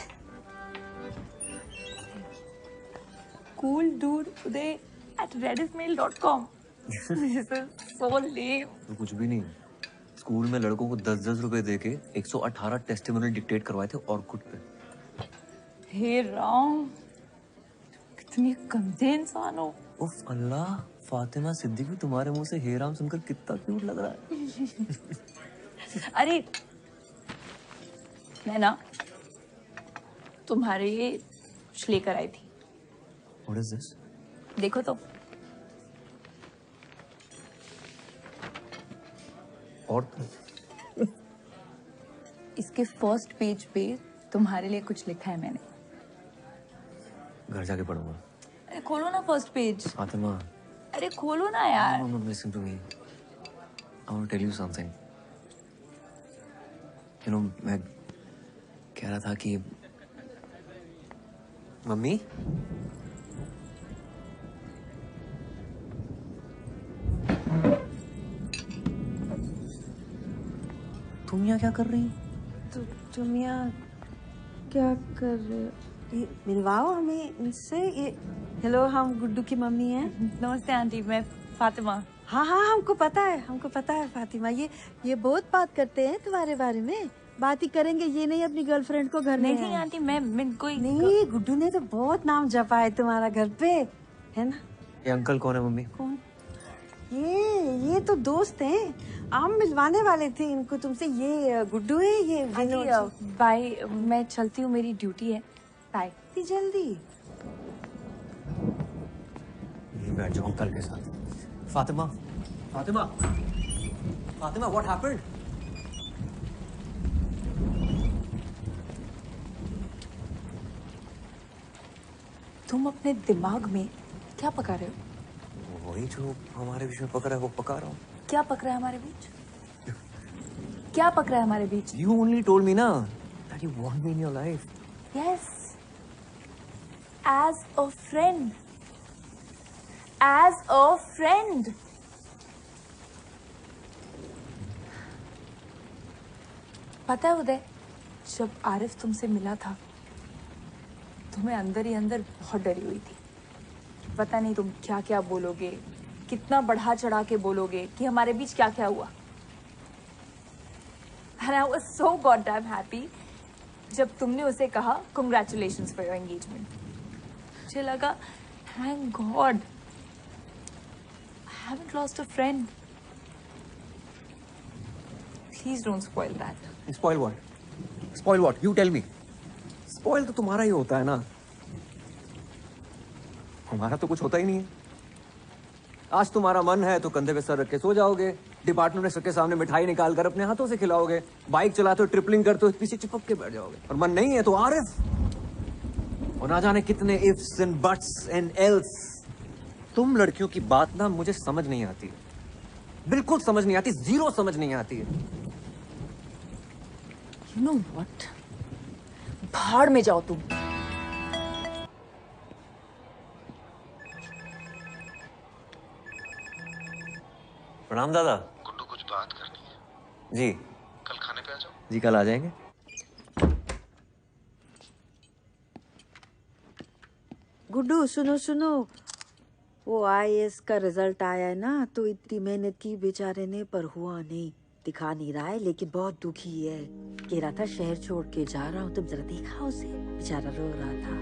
Cool dude Uday at redditmail.com. This is so lame. तो कुछ भी नहीं, स्कूल में लड़कों को 10-10 रुपए देके 118 टेस्टिमोनियल डिक्टेट करवाए थे ऑर्कुट पे। हे राम, कितनी गंदे इंसान हो। उफ अल्लाह, फातिमा सिद्दीकी तुम्हारे मुंह से हे राम सुनकर कितना क्यूट लग रहा है। अरे मैं ना तुम्हारे लिए कुछ लेकर आई थी। What is this? देखो तो। और इसके फर्स्ट पेज पे तुम्हारे लिए कुछ लिखा है मैंने। घर जाके पढ़ूंगा। अरे खोलो ना फर्स्ट पेज। फातिमा, अरे खोलो ना यार। no, listen to me. I want to tell you something. You know, मैं कह रहा था कि मम्मी, तुम यहाँ क्या कर रही? तुम यहाँ क्या कर रहे हो? ये मिलवाओ हमें इनसे। ये हेलो, हम गुड्डू की मम्मी हैं। नमस्ते आंटी, मैं फातिमा। हाँ हाँ, हमको पता है फातिमा। ये बहुत बात करते हैं तुम्हारे बारे में। बात ही करेंगे, ये नहीं अपनी गर्लफ्रेंड को घर में। नहीं आंटी, मैं कोई नहीं, गुड्डू ने तो बहुत नाम जपा है तुम्हारा घर पे, है ना? ये अंकल कौन है मम्मी? कौन? ये तो दोस्त हैं। हम मिलवाने वाले थे इनको तुमसे। ये गुड्डू है, ये विनोद। बाय, मैं चलती हूँ, मेरी ड्यूटी है। बाय। जल्दी बैठ जाओ अंकल के साथ। Fatima, Fatima, Fatima, what happened? तुम अपने दिमाग में क्या पका रहे हो? वही जो हमारे बीच में पक रहा है वो पका रहा हूँ। क्या पक रहा है हमारे बीच? क्या पक रहा है हमारे बीच? You only told me ना that you want me in your life. Yes. As a friend. As a friend. पता है उदय, जब आरिफ तुमसे मिला था तो मैं अंदर ही अंदर बहुत डरी हुई थी। पता नहीं तुम क्या क्या बोलोगे, कितना बढ़ा चढ़ा के बोलोगे कि हमारे बीच क्या क्या हुआ। And I was so goddamn happy जब तुमने उसे कहा congratulations for your engagement. मुझे लगा thank God I haven't lost a friend. Please don't spoil that. Spoil what? Spoil what? You tell me. Spoil तो तुम्हारा ही होता है ना, हमारा तो कुछ होता ही नहीं है। आज तुम्हारा मन है तो कंधे पे सर रख के सो जाओगे, डिपार्टमेंट के सामने मिठाई निकाल कर अपने हाथों से खिलाओगे, बाइक चलाते हो, ट्रिपलिंग करते हो, पीछे चिपक के बैठ जाओगे। और मन नहीं है तो आरिफ, और ना जाने कितने ifs and buts and else. तुम लड़कियों की बात ना मुझे समझ नहीं आती, बिल्कुल समझ नहीं आती, जीरो समझ नहीं आती है। You know what? भाड़ में जाओ तुम। प्रणाम दादा। गुड्डू, कुछ बात करनी है। जी कल खाने पे आ जाओ। जी कल आ जाएंगे। गुड्डू सुनो सुनो, वो IAS का रिजल्ट आया है ना, तो इतनी मेहनत की बेचारे ने पर हुआ नहीं, दिखा नहीं रहा है, लेकिन बहुत दुखी है। कह रहा था शहर छोड़ के जा रहा हूँ, तुम जरा देखा उसे, बेचारा रो रहा था।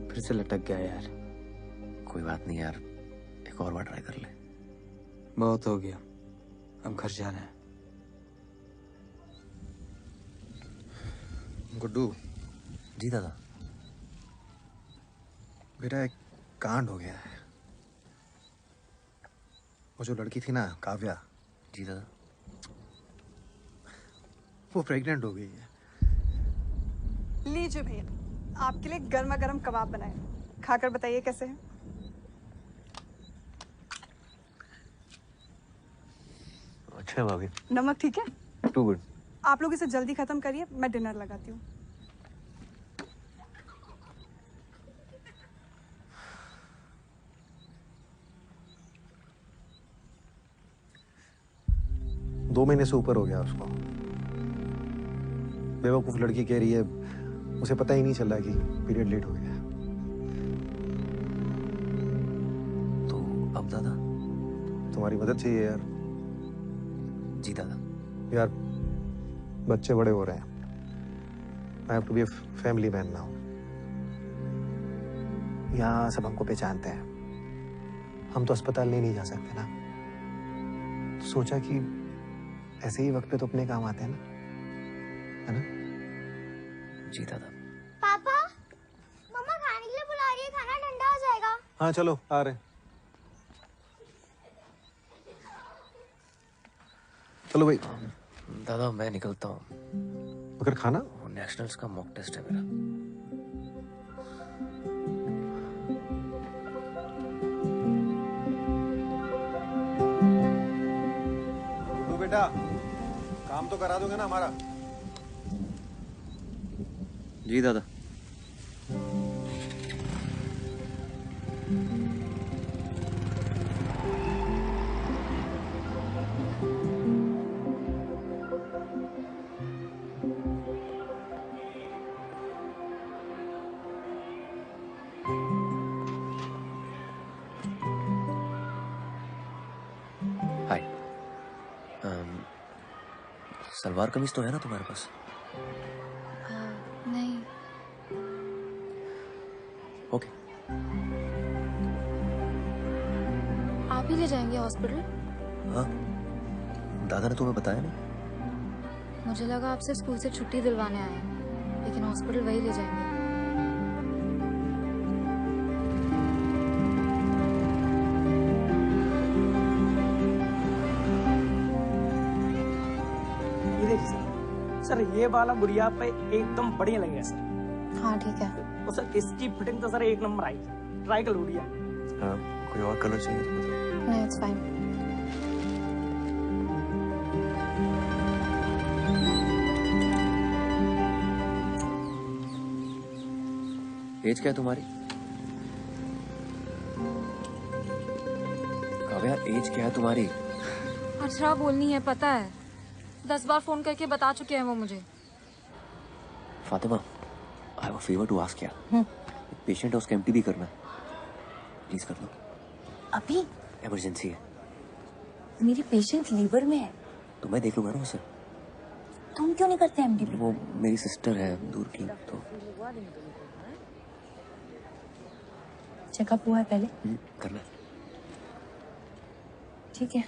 फिर से लटक गया यार। कोई बात नहीं यार, एक और बार ट्राई कर ले। बहुत हो गया, अब घर जाना है। गुड्डू। जी दादा। बेटा एक कांड हो गया है। वो जो लड़की थी ना, काव्या। जी दादा। वो प्रेग्नेंट हो गई है। लीजिए भैया, आपके लिए गर्मा गर्म कबाब बनाए, खाकर बताइए कैसे हैं। अच्छा भाभी। नमक ठीक है? Too good. आप लोग इसे जल्दी खत्म करिए, मैं डिनर लगाती हूँ। दो महीने से ऊपर हो गया उसको। बेवकूफ लड़की कह रही है उसे पता ही नहीं चल रहा कि पीरियड लेट हो गया। तो अब दादा? तुम्हारी मदद चाहिए यार। जी दादा। यार बच्चे बड़े हो रहे हैं। I have to be a family man now. यहाँ सब हमको पहचानते हैं, हम तो अस्पताल नहीं जा सकते ना। तो सोचा कि ऐसे ही वक्त पे तो अपने काम आते हैं ना, है ना? जी दादा। पापा, मम्मा खाने के लिए बुला रही है, खाना ठंडा हो जाएगा। हाँ चलो आ रहे। चलो भाई। दादा मैं निकलता हूँ। मगर खाना? नेशनल्स का मॉक टेस्ट है मेरा। तो बेटा काम तो करा दोगे ना हमारा? जी दादा। हाय। सलवार कमीज तो है ना तुम्हारे पास? नहीं। ओके। आप ही ले जाएंगे हॉस्पिटल? हाँ, दादा ने तुम्हें बताया नहीं? मुझे लगा आपसे स्कूल से छुट्टी दिलवाने आए हैं, लेकिन हॉस्पिटल वही ले जाएंगे। ये देखिए सर, ये वाला गुड़िया पे एकदम बढ़िया लगेगा सर। हाँ ठीक है। और सर इसकी फिटिंग तो सर एक नंबर आई, ट्राई कर लो गुड़िया। कोई और कलर चाहिए तो बताओ। नहीं, इट्स फाइन। एज क्या है तुम्हारी? काव्या एज क्या है तुम्हारी? अर्चना बोलनी है, पता है, 10 बार फोन करके बता चुके हैं वो मुझे। Fatima, I have a favour to ask यार। एक पेशेंट है, उसका एमटी भी करना है, प्लीज कर लो। अभी? इमरजेंसी है। मेरी पेशेंट लीवर में है। तो मैं देख लूंगा ना उसे। तुम क्यों नहीं करते एमडीपी? वो मेरी सिस्टर है दूर की, तो चेकअप हुआ है पहले? करना है। ठीक है,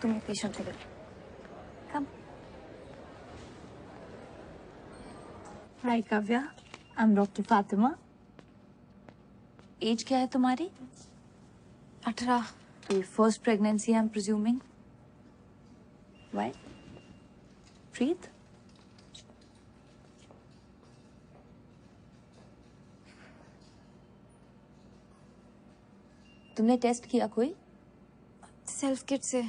तुम ये पेशेंट लेकर come. Hi Kavya, I am doctor Fatima. Age क्या है तुम्हारी? 18। तो first pregnancy I am presuming. Why? Breathe. तुमने टेस्ट किया कोई? सेल्फ किट से।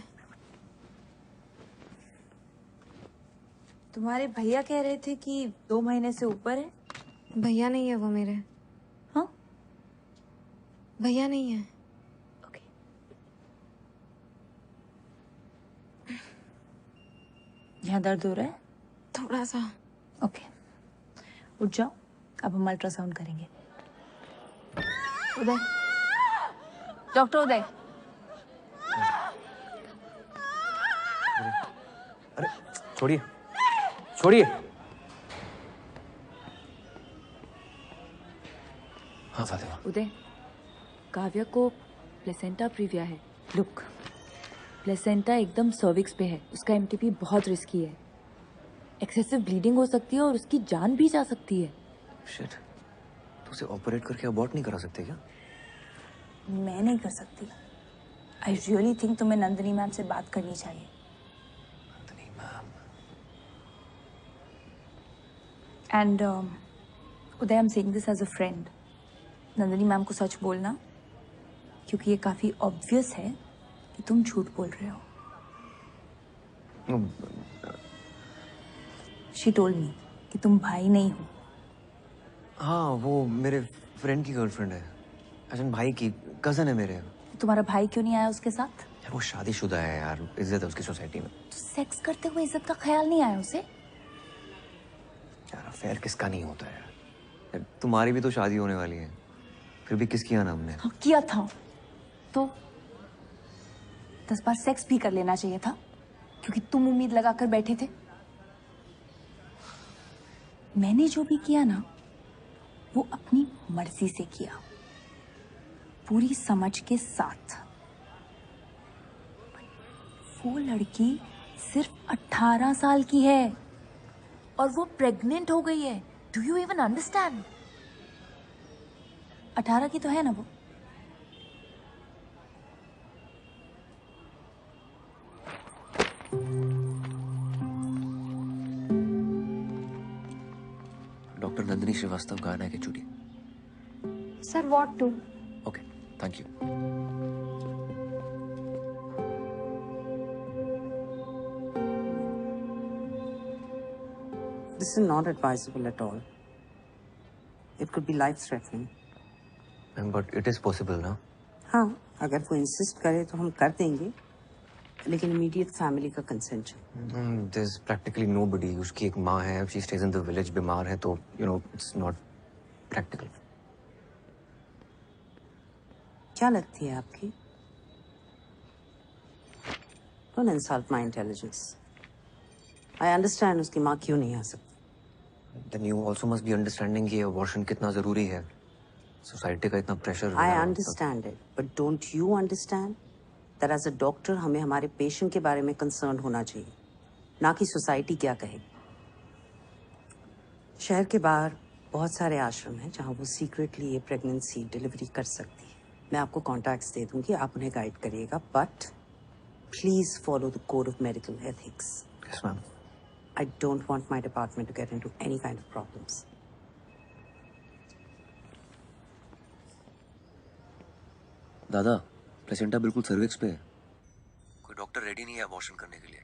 तुम्हारे भैया कह रहे थे कि 2 महीने से ऊपर है। भैया नहीं है वो मेरे। हाँ? भैया नहीं है। यहाँ दर्द हो रहा है? थोड़ा सा। ओके, उठ जाओ, अब हम अल्ट्रासाउंड करेंगे। उदय, डॉक्टर उदय। अरे छोड़िए छोड़िए। हाँ फातिमा। उदय, काव्या को प्लेसेंटा प्रीविया है। लुक, प्लेसेंटा एकदम सर्विक्स पे है, उसका एमटीपी बहुत रिस्की है। एक्सेसिव ब्लीडिंग हो सकती है और उसकी जान भी जा सकती है। शिट, तो उसे ऑपरेट करके अबॉर्ट नहीं करा सकते क्या? मैं नहीं कर सकती। आई रियली थिंक तुम्हें नंदिनी मैम से बात करनी चाहिए। Nandini ma'am. And Uday, I am saying this as a friend. Nandini ma'am को सच बोलना, क्योंकि ये काफी ऑब्वियस है कि तुम झूठ बोल रहे हो। शी टोल्ड मी कि तुम भाई नहीं हो। हाँ, वो मेरे फ्रेंड की गर्लफ्रेंड है। अजन भाई की कजन है मेरे। तुम्हारा भाई क्यों नहीं आया उसके साथ? यार वो शादीशुदा है यार, इज्जत है उसकी सोसाइटी में। तो सेक्स करते हुए इज्जत का ख्याल नहीं आया उसे? यार अफेयर किसका नहीं होता है यार, तुम्हारी भी तो शादी होने वाली है, फिर भी किस किया ना हमने? हाँ, किया था तो 10 बार सेक्स भी कर लेना चाहिए था, क्योंकि तुम उम्मीद लगाकर बैठे थे। मैंने जो भी किया ना, वो अपनी मर्जी से किया, पूरी समझ के साथ। वो लड़की सिर्फ 18 साल की है और वो प्रेग्नेंट हो गई है। Do you even understand? 18 की तो है ना वो। डॉक्टर नंदिनी श्रीवास्तव गाना है कि चुड़ी? Sir what to? Okay, thank you. This is not advisable at all. It could be life-threatening. But it is possible ना? हाँ, अगर वो इंसिस्ट करे तो हम कर देंगे, लेकिन इमीडिएट फैमिली का कंसेंट चाहिए। There is practically nobody. उसकी एक माँ है, she stays in the village, बीमार है, तो you know it's not practical. क्या लगती है आपकी? Don't insult my intelligence. I understand उसकी माँ क्यों नहीं आ सकती। Then you also must be understanding कि abortion कितना जरूरी है। सोसाइटी का इतना pressure. I understand it, but don't you understand that as a doctor हमें हमारे पेशेंट के बारे में कंसर्न होना चाहिए, ना कि सोसाइटी क्या कहे। शहर के बाहर बहुत सारे आश्रम हैं जहाँ वो सीक्रेटली ये प्रेगनेंसी डिलीवरी कर सकती है। मैं आपको कॉन्टैक्ट्स दे दूंगी, आप उन्हें गाइड करिएगा, but please follow the code of medical ethics. Yes ma'am. I don't want my department to get into any kind of problems. दादा, प्लेसेंटा बिल्कुल सर्विक्स पे है। कोई डॉक्टर रेडी नहीं है अबॉर्शन करने के लिए,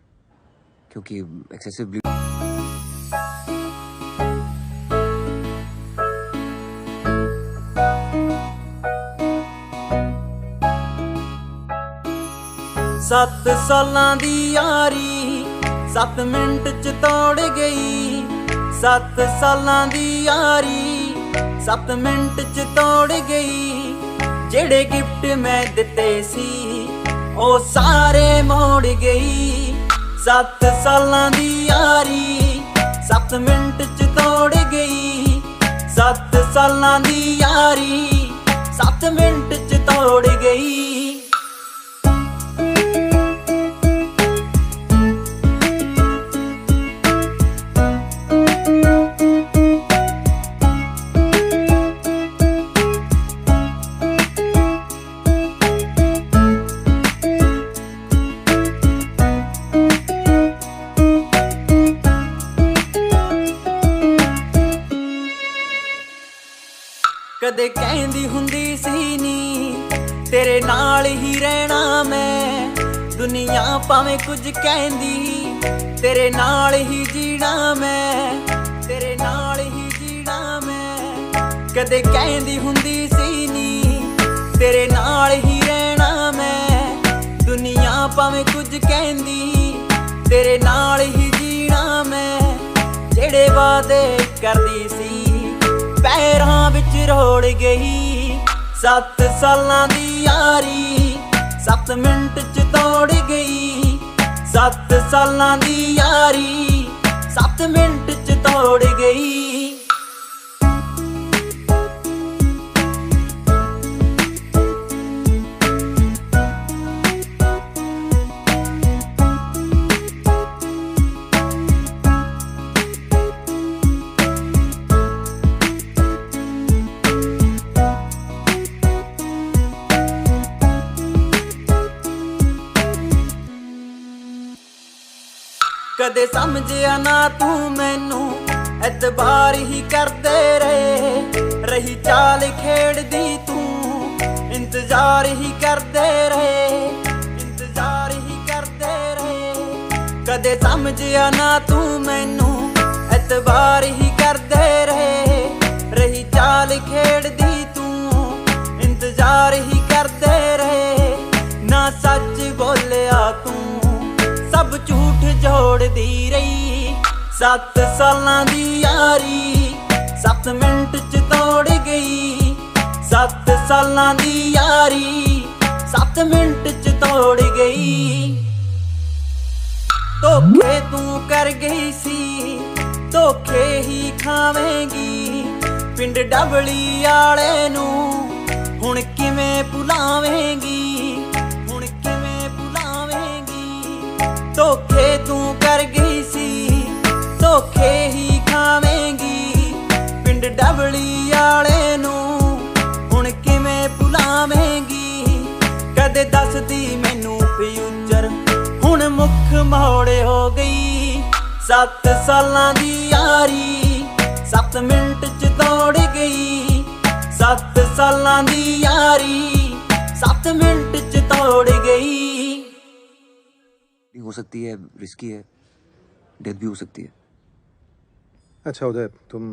क्योंकि एक्सेसिव ब्लीड। सत्त सालां दी यारी 7 मिंट च तोड़ गई। 7 सालां दी यारी 7 मिंट च तोड़ गई। जेड़े गिफ्ट मैं दिते सी ओ सारे मोड़ गई। 7 सालां दी यारी 7 मिंट च तोड़ गई। 7 सालां दी यारी 7 मिंट च तोड़ गई। ਕਦੇ ਕਹਿੰਦੀ ਹੁੰਦੀ ਸੀ ਨੀ ਤੇਰੇ ਨਾਲ ਹੀ ਰਹਿਣਾ ਮੈਂ, ਦੁਨੀਆ ਭਾਵੇਂ ਕੁਝ ਕਹਿੰਦੀ ਤੇਰੇ ਨਾਲ ਹੀ ਜੀਣਾ ਮੈਂ, ਤੇਰੇ ਨਾਲ ਹੀ ਜੀਣਾ ਮੈਂ। ਕਦੇ ਕਹਿੰਦੀ ਹੁੰਦੀ ਸੀ ਨੀ ਤੇਰੇ ਨਾਲ ਹੀ ਰਹਿਣਾ ਮੈਂ, ਦੁਨੀਆ ਭਾਵੇਂ ਕੁਝ ਕਹਿੰਦੀ ਤੇਰੇ ਨਾਲ ਹੀ ਜੀਣਾ ਮੈਂ। ਜਿਹੜੇ ਵਾਅਦੇ ਕਰਦੀ ਸੀ ਪੈਰਾਂ ਵਿੱਚ ਰੋੜ ਗਈ, 7 ਸਾਲਾਂ ਦੀ ਯਾਰੀ 7 ਮਿੰਟ ਚ ਤੋੜ ਗਈ, 7 ਸਾਲਾਂ ਦੀ ਯਾਰੀ 7 ਮਿੰਟ ਚ ਤੋੜ ਗਈ। ਕਦੇ ਸਮਝਿਆ ਨਾ ਤੂੰ ਮੈਨੂੰ, ਐਤਬਾਰ ਹੀ ਕਰਦੇ ਰਹੇ, ਰਹੀ ਚਾਲ ਖੇਡਦੀ ਤੂੰ, ਇੰਤਜ਼ਾਰ ਹੀ ਕਰਦੇ ਰਹੇ, ਇੰਤਜ਼ਾਰ ਹੀ ਕਰਦੇ ਰਹੇ। ਕਦੇ ਸਮਝਿਆ ਨਾ ਤੂੰ ਮੈਨੂੰ, ਐਤਬਾਰ ਹੀ ਕਰਦੇ ਰਹੇ, ਰਹੀ ਚਾਲ ਖੇਡਦੀ ਤੂੰ, ਇੰਤਜ਼ਾਰ ਹੀ ਕਰਦੇ ਰਹੇ। ਨਾ ਸੱਚ ਬੋਲਿਆ ਤੂੰ, ਸਭ ਝੂਠ ਜੋੜਦੀ ਰਹੀ, 7 ਸਾਲਾਂ ਦੀ ਯਾਰੀ 7 ਮਿੰਟ ਚ ਤੋੜ ਗਈ, 7 ਸਾਲਾਂ ਦੀ ਯਾਰੀ 7 ਮਿੰਟ ਚ ਤੋੜ ਗਈ। ਧੋਖੇ ਤੂੰ ਕਰ ਗਈ ਸੀ, ਧੋਖੇ ਹੀ ਖਾਵੇਂਗੀ, ਪਿੰਡ ਡਬਲੀ ਵਾਲੇ ਨੂੰ ਹੁਣ ਕਿਵੇਂ ਭੁਲਾਵੇਂਗੀ, ਹੁਣ ਕਿਵੇਂ ਭੁਲਾਵੇਂਗੀ। ਧੋਖੇ ਤੂੰ ਕਰ ਗਈ ਸੀ, ਧੋਖੇ ਹੀ ਖਾਵੇਂਗੀ, ਪਿੰਡ ਡਬਲੀ ਵਾਲੇ ਨੂੰ ਹੁਣ ਕਿਵੇਂ ਭੁਲਾਵੇਂਗੀ। ਕਦੇ ਦੱਸਦੀ ਮੈਨੂੰ ਫਿਊਚਰ, ਹੁਣ ਮੁੱਖ ਮੋੜ ਹੋ ਗਈ, 7 ਸਾਲਾਂ ਦੀ ਯਾਰੀ 7 ਮਿੰਟ ਚ ਤੋੜ ਗਈ, 7 ਸਾਲਾਂ ਦੀ ਯਾਰੀ 7 ਮਿੰਟ ਚ ਤੋੜ गई। हो सकती है, रिस्की है, डेथ भी हो सकती है। अच्छा उदय, तुम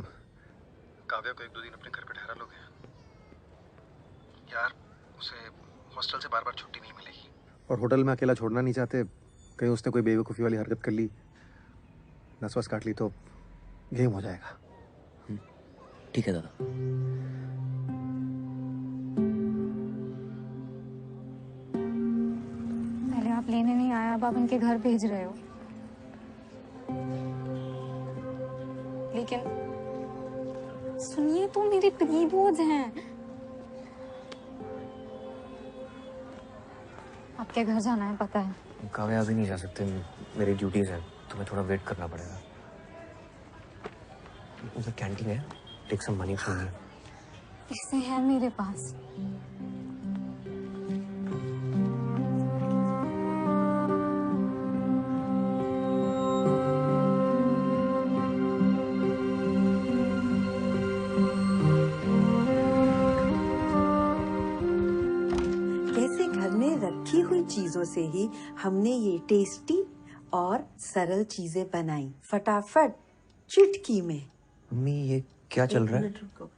काव्या को 1-2 दिन अपने घर पे ठहरा लोगे? यार उसे हॉस्टल से बार-बार छुट्टी नहीं मिलेगी, और होटल में अकेला छोड़ना नहीं चाहते, कहीं उसने कोई बेवकूफ़ी वाली हरकत कर ली, नस वस काट ली तो गेम हो जाएगा। ठीक है दादा। पहले आप लेने नहीं आए, अब आप उनके घर भेज रहे हो। लेकिन सुनिए, तो मेरे प्री-बोर्ड्स हैं। आपके घर जाना है पता है। काव्या अभी नहीं जा सकते, मेरी ड्यूटीज है, तुम्हें थोड़ा वेट करना पड़ेगा। उधर कैंटीन है, take some money from here. इससे है मेरे पास। कैसे घर में रखी हुई चीजों से ही हमने ये टेस्टी और सरल चीजें बनाई, फटाफट चुटकी में। मम्मी ये क्या चल रहा है? एक मिनट रुको।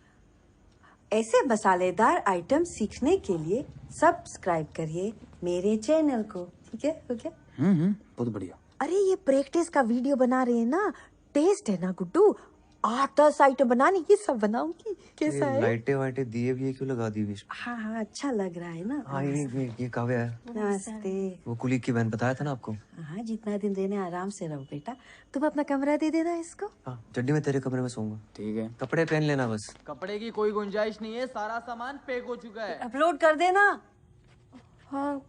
ऐसे मसालेदार आइटम सीखने के लिए सब्सक्राइब करिए मेरे चैनल को, ठीक है? हो गया? बहुत बढ़िया। अरे ये प्रैक्टिस का वीडियो बना रहे हैं ना, टेस्ट है ना गुड्डू, 8-10 आइटम बनाने, ये सब बनाऊंगी। कैसा है? लाइटें वाइटें दिए भी क्यों लगा दी बीच में? हाँ हाँ, अच्छा लग रहा है ना। हाँ ये काव्या है। नमस्ते। वो कुलीग की बहन, बताया था ना आपको। हाँ, जितना दिन देने आराम से रहो बेटा। तुम अपना कमरा दे देना इसको। हाँ, चड्डी में तेरे कमरे में सोऊंगा। ठीक है। कपड़े पहन लेना बस। कपड़े की कोई गुंजाइश नहीं है, सारा सामान पैक हो चुका है। अपलोड कर देना। हाँ,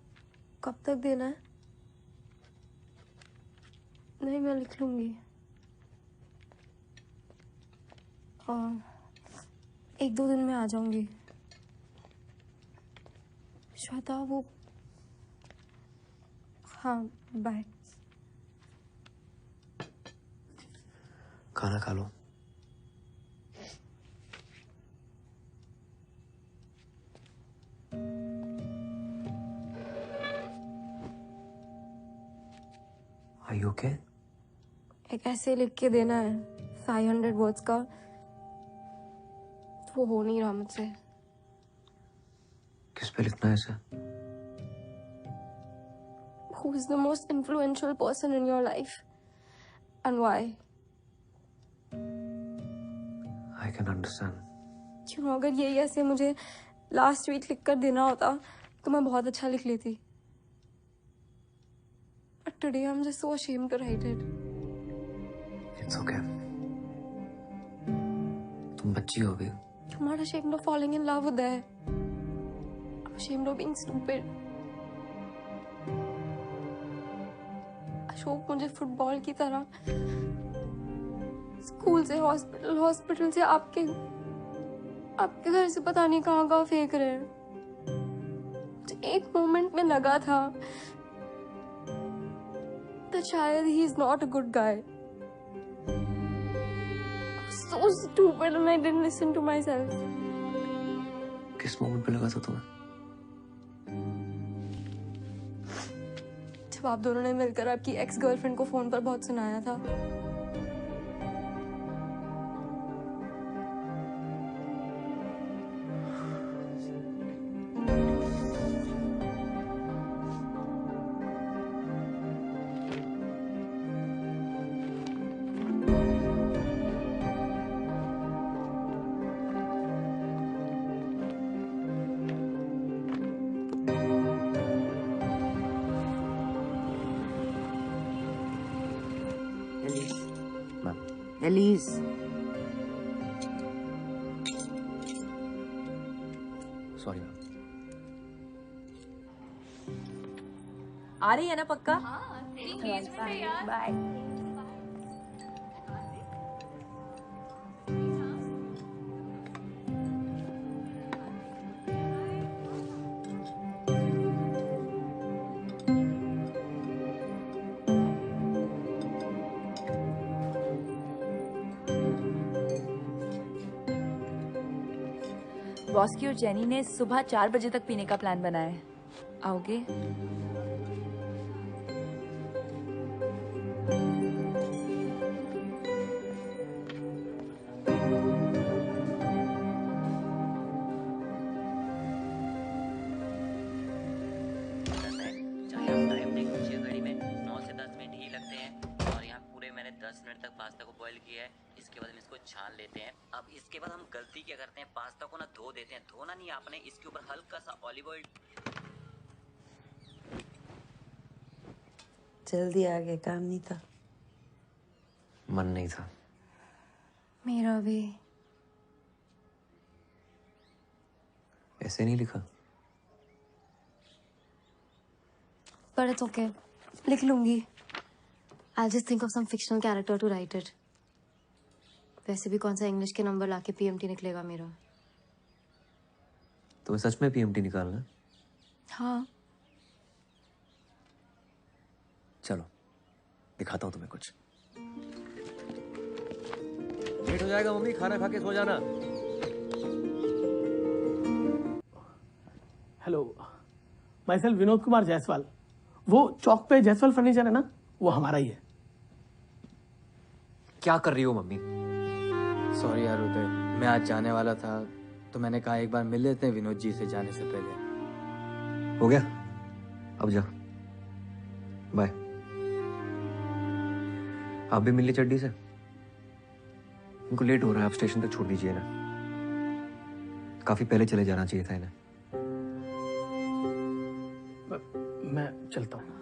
कब तक देना है? नहीं, मैं लिख लूंगी। 1-2 दिन में आ जाऊंगी। श्वेता वो, हाँ बाय। खाना खा लो। Are you okay? एक ऐसे लिख के देना है 500 वर्ड्स का, तो वो हो नहीं रहा मुझसे। किस पे लिखना है इसे? Who is the most influential person in your life and why? I can understand. क्यों, अगर यही ऐसे मुझे लास्ट वीक लिख कर देना होता तो मैं बहुत अच्छा लिख लेती। But today I'm just so ashamed to write it. It's okay. तुम बच्ची हो अभी। I'm not ashamed of falling in love with her. I'm ashamed of being stupid. Ashok मुझे फुटबॉल की तरह स्कूल से हॉस्पिटल, हॉस्पिटल से आपके घर से पता नहीं कहाँ फेंक रहे हैं। मुझे एक मोमेंट में लगा था that शायद he is not a good guy. I was so stupid and I didn't listen to myself. किस मोमेंट पे लगा था तुम्हें? जब आप दोनों ने मिलकर आपकी एक्स गर्लफ्रेंड को फोन पर बहुत सुनाया था। Elise. Sorry. आ रही है ना पक्का? हाँ, बाय। बॉस्की और जेनी ने सुबह 4 बजे तक पीने का प्लान बनाया है। आओगे? छान लेते हैं। अब इसके बाद हम गलती क्या करते हैं, पास्ता को ना धो देते हैं। धोना नहीं आपने, इसके ऊपर हल्का सा ऑलिव ऑयल। जल्दी आ गए, काम नहीं था। मन नहीं था। मेरा भी। ऐसे नहीं लिखा। But it's okay. लिख लूंगी। I'll just think of some fictional character to write it. वैसे भी कौन सा इंग्लिश के नंबर लाके पीएमटी निकलेगा मेरा। तुम्हें सच में पीएमटी निकालना? हाँ। चलो दिखाता हूँ तुम्हें कुछ। लेट हो जाएगा मम्मी, खाना खा के सो जाना। Hello, my self Vinod Kumar Jaiswal. वो चौक पे जायसवाल फर्नीचर है ना, वो हमारा ही है। क्या कर रही हो मम्मी? सॉरी यार उदय, मैं आज जाने वाला था तो मैंने कहा एक बार मिल लेते हैं विनोद जी से जाने से पहले। हो गया, अब जा। बाय। आप भी मिल ली चड्डी से? उनको लेट हो रहा है, आप स्टेशन तक छोड़ दीजिए ना। काफी पहले चले जाना चाहिए था इन्हें। मैं चलता हूँ।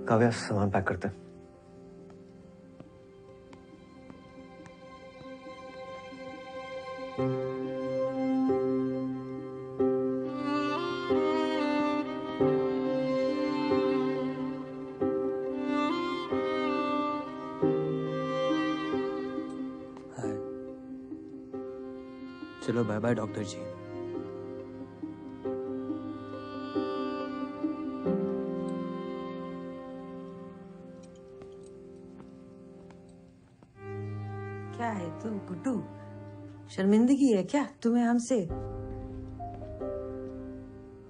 काव्या, सामान पैक करते हैं। हाय। चलो बाय बाय डॉक्टर जी। है तो गुड्डू? शर्मिंदगी है क्या तुम्हें हमसे?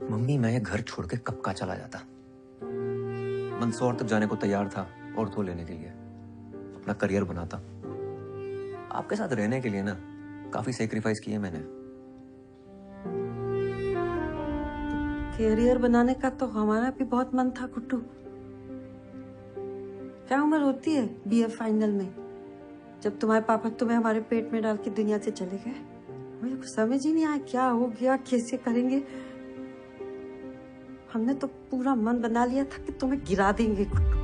मम्मी मैं ये घर छोड़ के कब का चला जाता। मंदसौर तक जाने को तैयार था ऑर्थो लेने के लिए, अपना करियर बनाता। आपके साथ रहने के लिए ना काफी सेक्रीफाइस किए मैंने। करियर बनाने का तो हमारा भी बहुत मन था गुड्डू। क्या उम्र होती है बीए फाइनल में जब तुम्हारे पापा तुम्हें हमारे पेट में डाल के दुनिया से चले गए? मुझे कुछ समझ ही नहीं आया क्या हो गया, कैसे करेंगे। हमने तो पूरा मन बना लिया था कि तुम्हें गिरा देंगे गुड्डू।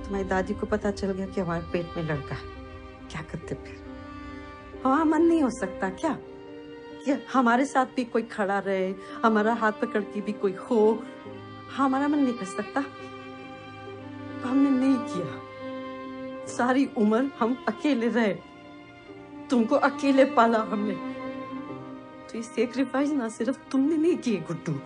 तुम्हारी दादी को पता चल गया कि हमारे पेट में लड़का है, क्या करते फिर? हमारा मन नहीं हो सकता क्या कि हमारे साथ भी कोई खड़ा रहे, हमारा हाथ पकड़ के भी कोई हो? हमारा मन नहीं कर सकता तो हमने नहीं किया। सारी उम्र हम अकेले रहे, तुमको अकेले पाला हमने, तो ये सेक्रीफाइस ना सिर्फ तुमने नहीं किए गुड्डू।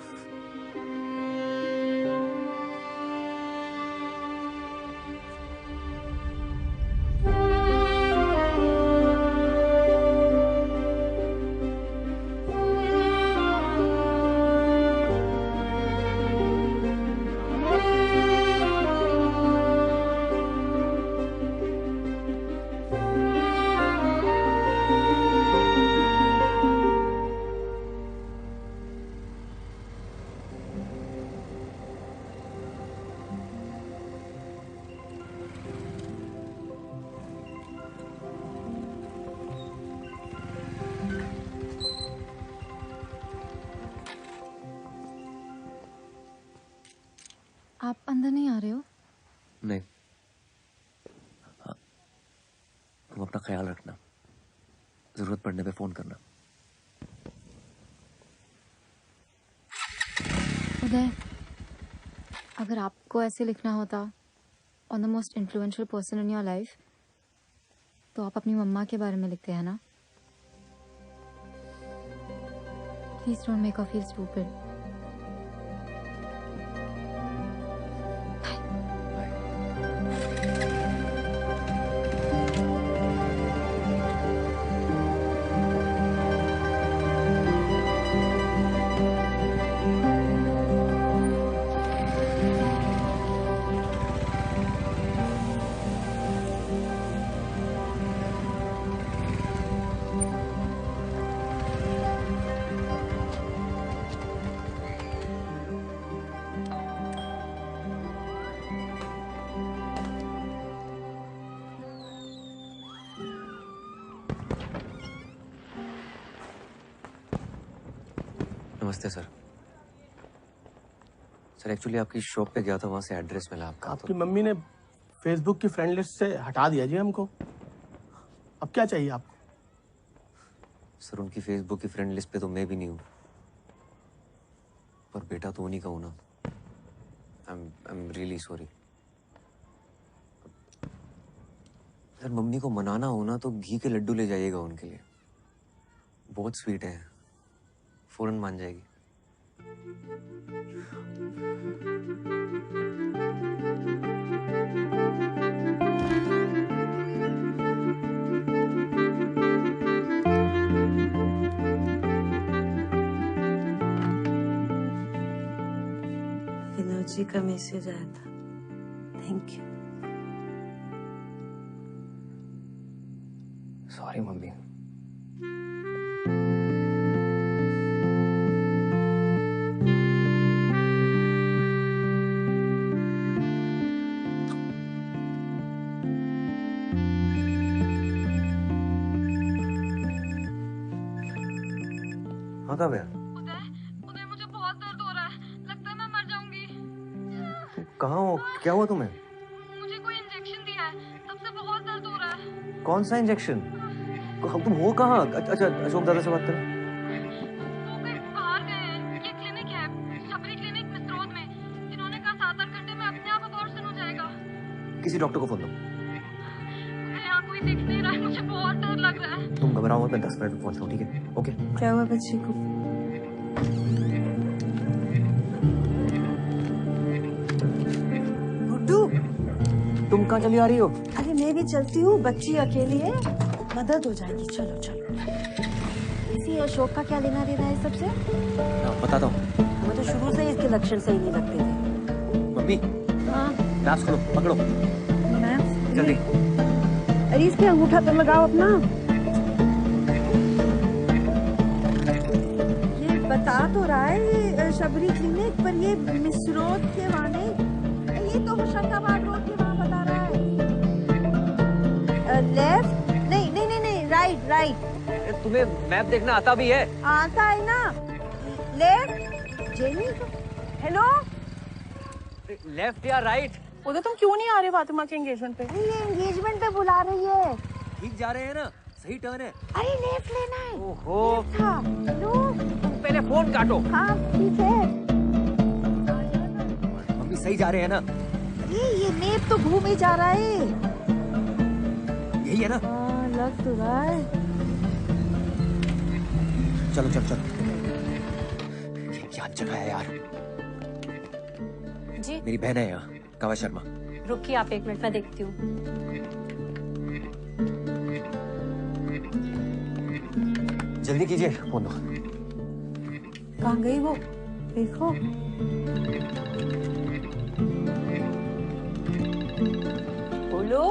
आप अंदर नहीं आ रहे हो? नहीं, तुम अपना ख्याल रखना, जरूरत पड़ने पे फोन करना। उदय, अगर आपको ऐसे लिखना होता on the most influential person in your life तो आप अपनी मम्मा के बारे में लिखते हैं ना? Please don't make her feel stupid. नमस्ते सर। सर एक्चुअली आपकी शॉप पे गया था, वहां से एड्रेस मिला आपका। आपकी मम्मी ने फेसबुक की फ्रेंड लिस्ट से हटा दिया जी हमको। अब क्या चाहिए आपको? सर उनकी फेसबुक की फ्रेंड लिस्ट पे तो मैं भी नहीं हूँ, पर बेटा तो उन्हीं का हूँ ना। I am really sorry. Sir mummy को मनाना हो ना तो घी के लड्डू ले जाइएगा उनके लिए, बहुत स्वीट है, फौरन मान जाएगी। एनर्जी का मैसेज आया था, थैंक यू। Sorry mummy. हाँ कब है? उदय मुझे बहुत दर्द हो रहा है, लगता है मैं मर जाऊंगी। कहाँ हो? क्या हुआ तुम्हें? मुझे कोई इंजेक्शन दिया है, तब से बहुत दर्द हो रहा है। कौन सा इंजेक्शन? तुम हो कहाँ? अच्छा अशोक दादा से बात करो। वो कहीं बाहर गए हैं। ये क्लिनिक है, छपरी क्लिनिक मिसरोद में। इन्होंने कहा 7-8 घंटे में अपने आप अबॉर्शन हो जाएगा। किसी डॉक्टर को फोन दो। यहाँ कोई दिख नहीं रहा है, मुझे बहुत डर लग रहा है। तुम घबराओ मत, मैं 10 मिनट में पहुंच रहा हूँ, ठीक है? ओके। क्या हुआ बच्चे को? गुड्डू, तुम कहाँ चली आ रही हो? अरे मैं मैं भी चलती हूँ, बच्ची अकेली है, मदद हो जाएगी। चलो चलो। इसी अशोक का क्या लेना देना है सबसे? बताता हूँ। मुझे तो शुरू से इसके लक्षण सही नहीं लगते थे। मम्मी हाँ मैप्स खोलो, पकड़ो मैप्स जल्दी। अरे इस पे अंगूठा तो लगाओ अपना। ये बता तो रहा है ये शबरी क्लिनिक, पर ये मिसरोद के वहाँ नहीं, ये तो होशंगाबाद रोड के वहाँ बता रहा है। लेफ्ट नहीं नहीं नहीं नहीं, राइट राइट। तुम्हें मैप देखना आता भी है? आता है ना। Left jenny. हेलो लेफ्ट या राइट? उधर तुम क्यों नहीं आ रहे फातिमा के एंगेजमेंट पे? ये एंगेजमेंट पे बुला रही है। ठीक जा रहे हैं ना? सही टर्न है। अरे लेफ्ट लेना है। ओहो था। हेलो तुम पहले फोन काटो। हाँ ठीक है। मम्मी सही जा रहे हैं ना? ये मेप तो घूम ही जा रहा है। यही है ना? हाँ लग तो रहा है। चलो चलो चलो। ये क्या जगह है यार? जी मेरी बहन है यहाँ, काव्या शर्मा। रुकिए आप 1 मिनट, मैं देखती हूँ। जल्दी कीजिए, फोन दो। कहाँ गई वो? देखो। बोलो।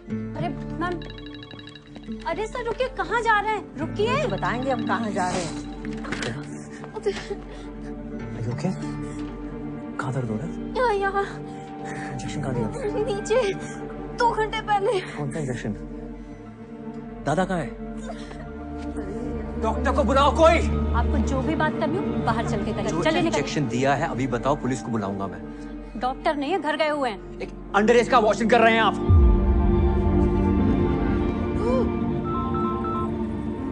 अरे मैम, अरे सर रुकिए, कहाँ जा रहे हैं? रुकिए। तो बताएंगे हम कहाँ जा रहे हैं। ओके? कहाँ दर्द हो रहा है? यहाँ इंजेक्शन कहाँ दिया? नीचे 2 घंटे पहले। कौन सा इंजेक्शन? दादा कहाँ है? डॉक्टर को बुलाओ कोई। आपको जो भी बात करनी हो बाहर चल के करिए। चलिए निकल। इंजेक्शन दिया है अभी बताओ, पुलिस को बुलाऊंगा मैं। डॉक्टर नहीं है, घर गए हुए हैं। एक अंडर एज का वॉशिंग कर रहे हैं आप।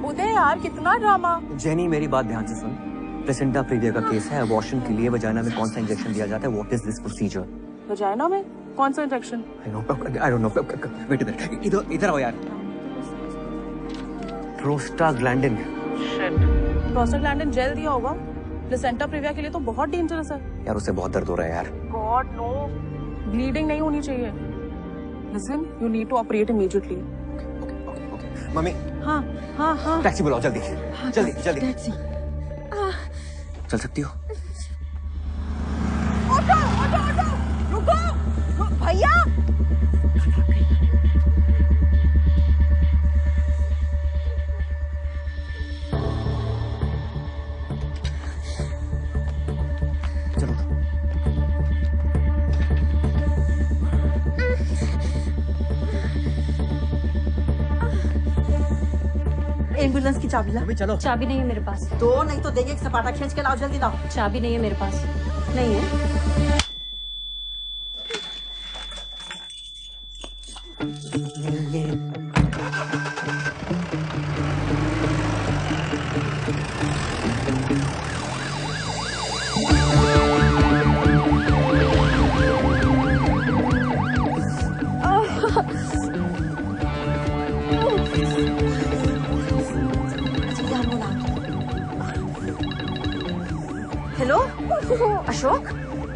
उदय यार कितना ड्रामा। जेनी मेरी बात ध्यान से सुन। प्लेसेंटा प्रीविया का केस है। अबॉर्शन के लिए वजाइना में कौन सा इंजेक्शन दिया जाता है? What is this procedure? Vagina में कौन सा injection? I don't know. Wait इधर आओ यार। प्रोस्टाग्लैंडिन। प्रोस्टाग्लैंडिन जेल दिया होगा। प्लेसेंटा प्रीविया के लिए तो बहुत डेंजरस है यार, उससे बहुत दर्द हो रहा है यार। गॉड नो, ब्लीडिंग नहीं होनी चाहिए। Listen, you need to operate immediately. मम्मी हाँ हाँ हाँ। टैक्सी बुलाओ जल्दी। हाँ, जल्दी जल्दी। टैक्सी। चल सकती हो? ऑटो ऑटो ऑटो, रुको भैया। एम्बुलेंस की चाबी ला। चलो। चाबी नहीं है मेरे पास। तो नहीं तो देंगे, एक सपाटा खींच के लाओ, जल्दी लाओ। चाबी नहीं है मेरे पास। नहीं है। हेलो अशोक,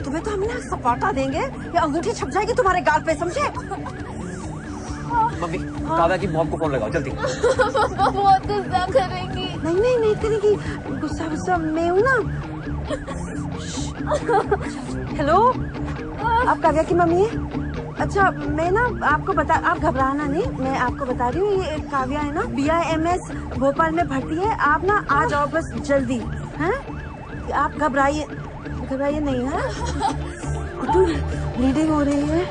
तुम्हें तो हम ना सपाटा देंगे, ये अंगूठी छप जाएगी तुम्हारे गाल पे, समझे? मम्मी काव्या की मॉम को फोन लगाओ जल्दी। बहुत गुस्सा करेंगी। नहीं नहीं नहीं करेगी, गुस्सा गुस्सा मैं हूँ ना। हेलो, आप काव्या की मम्मी है? अच्छा मैं ना आपको बता, आप घबराना नहीं, मैं आपको बता रही हूँ, ये काव्या है ना BIMS भोपाल में भर्ती है, आप ना आ जाओ बस जल्दी। हैं? आप घबराइए नहीं है? ब्लीडिंग हो रही है।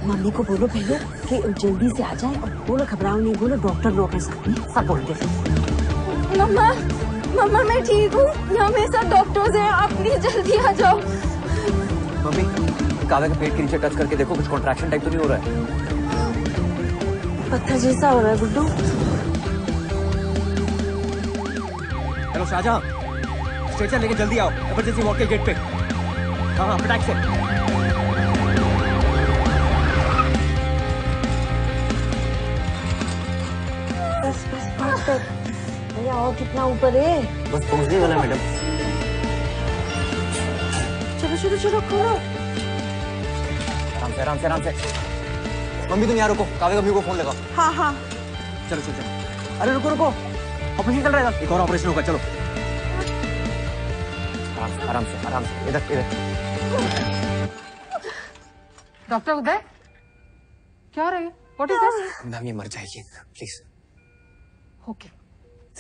मम्मी को बोलो पहले कि जल्दी से आ जाए, और बोलो घबराओ नहीं, बोलो डॉक्टर लोग हैं साथ में, सब बोल दे। मम्मा मम्मा मैं ठीक हूँ, यहाँ मेरे साथ डॉक्टर्स हैं, आप प्लीज जल्दी आ जाओ। मम्मी काव्या के पेट के नीचे टच करके देखो, कुछ कॉन्ट्रैक्शन टाइप तो नहीं हो रहा है? पत्थर जैसा हो रहा है गुड्डू। हेलो शाहजहां, स्ट्रेचर लेके जल्दी आओ, इमरजेंसी वार्ड के गेट पे। हाँ फटाक से। बस बस बस भैया, और कितना ऊपर है? बस पहुंचने वाला मैडम। चलो चलो चलो खोलो। आराम से आराम से आराम से। मम्मी तुम यहाँ रुको, काव्या मम्मी को फोन लगाओ। हाँ हाँ चलो चलो चलो। अरे रुको रुको, ऑपरेशन चल रहा है, एक और ऑपरेशन होगा, चलो आराम से आराम से, इधर इधर। डॉक्टर उदय, क्या हो रहा है? What is this? मैम ये मर जाएगी, प्लीज। ओके,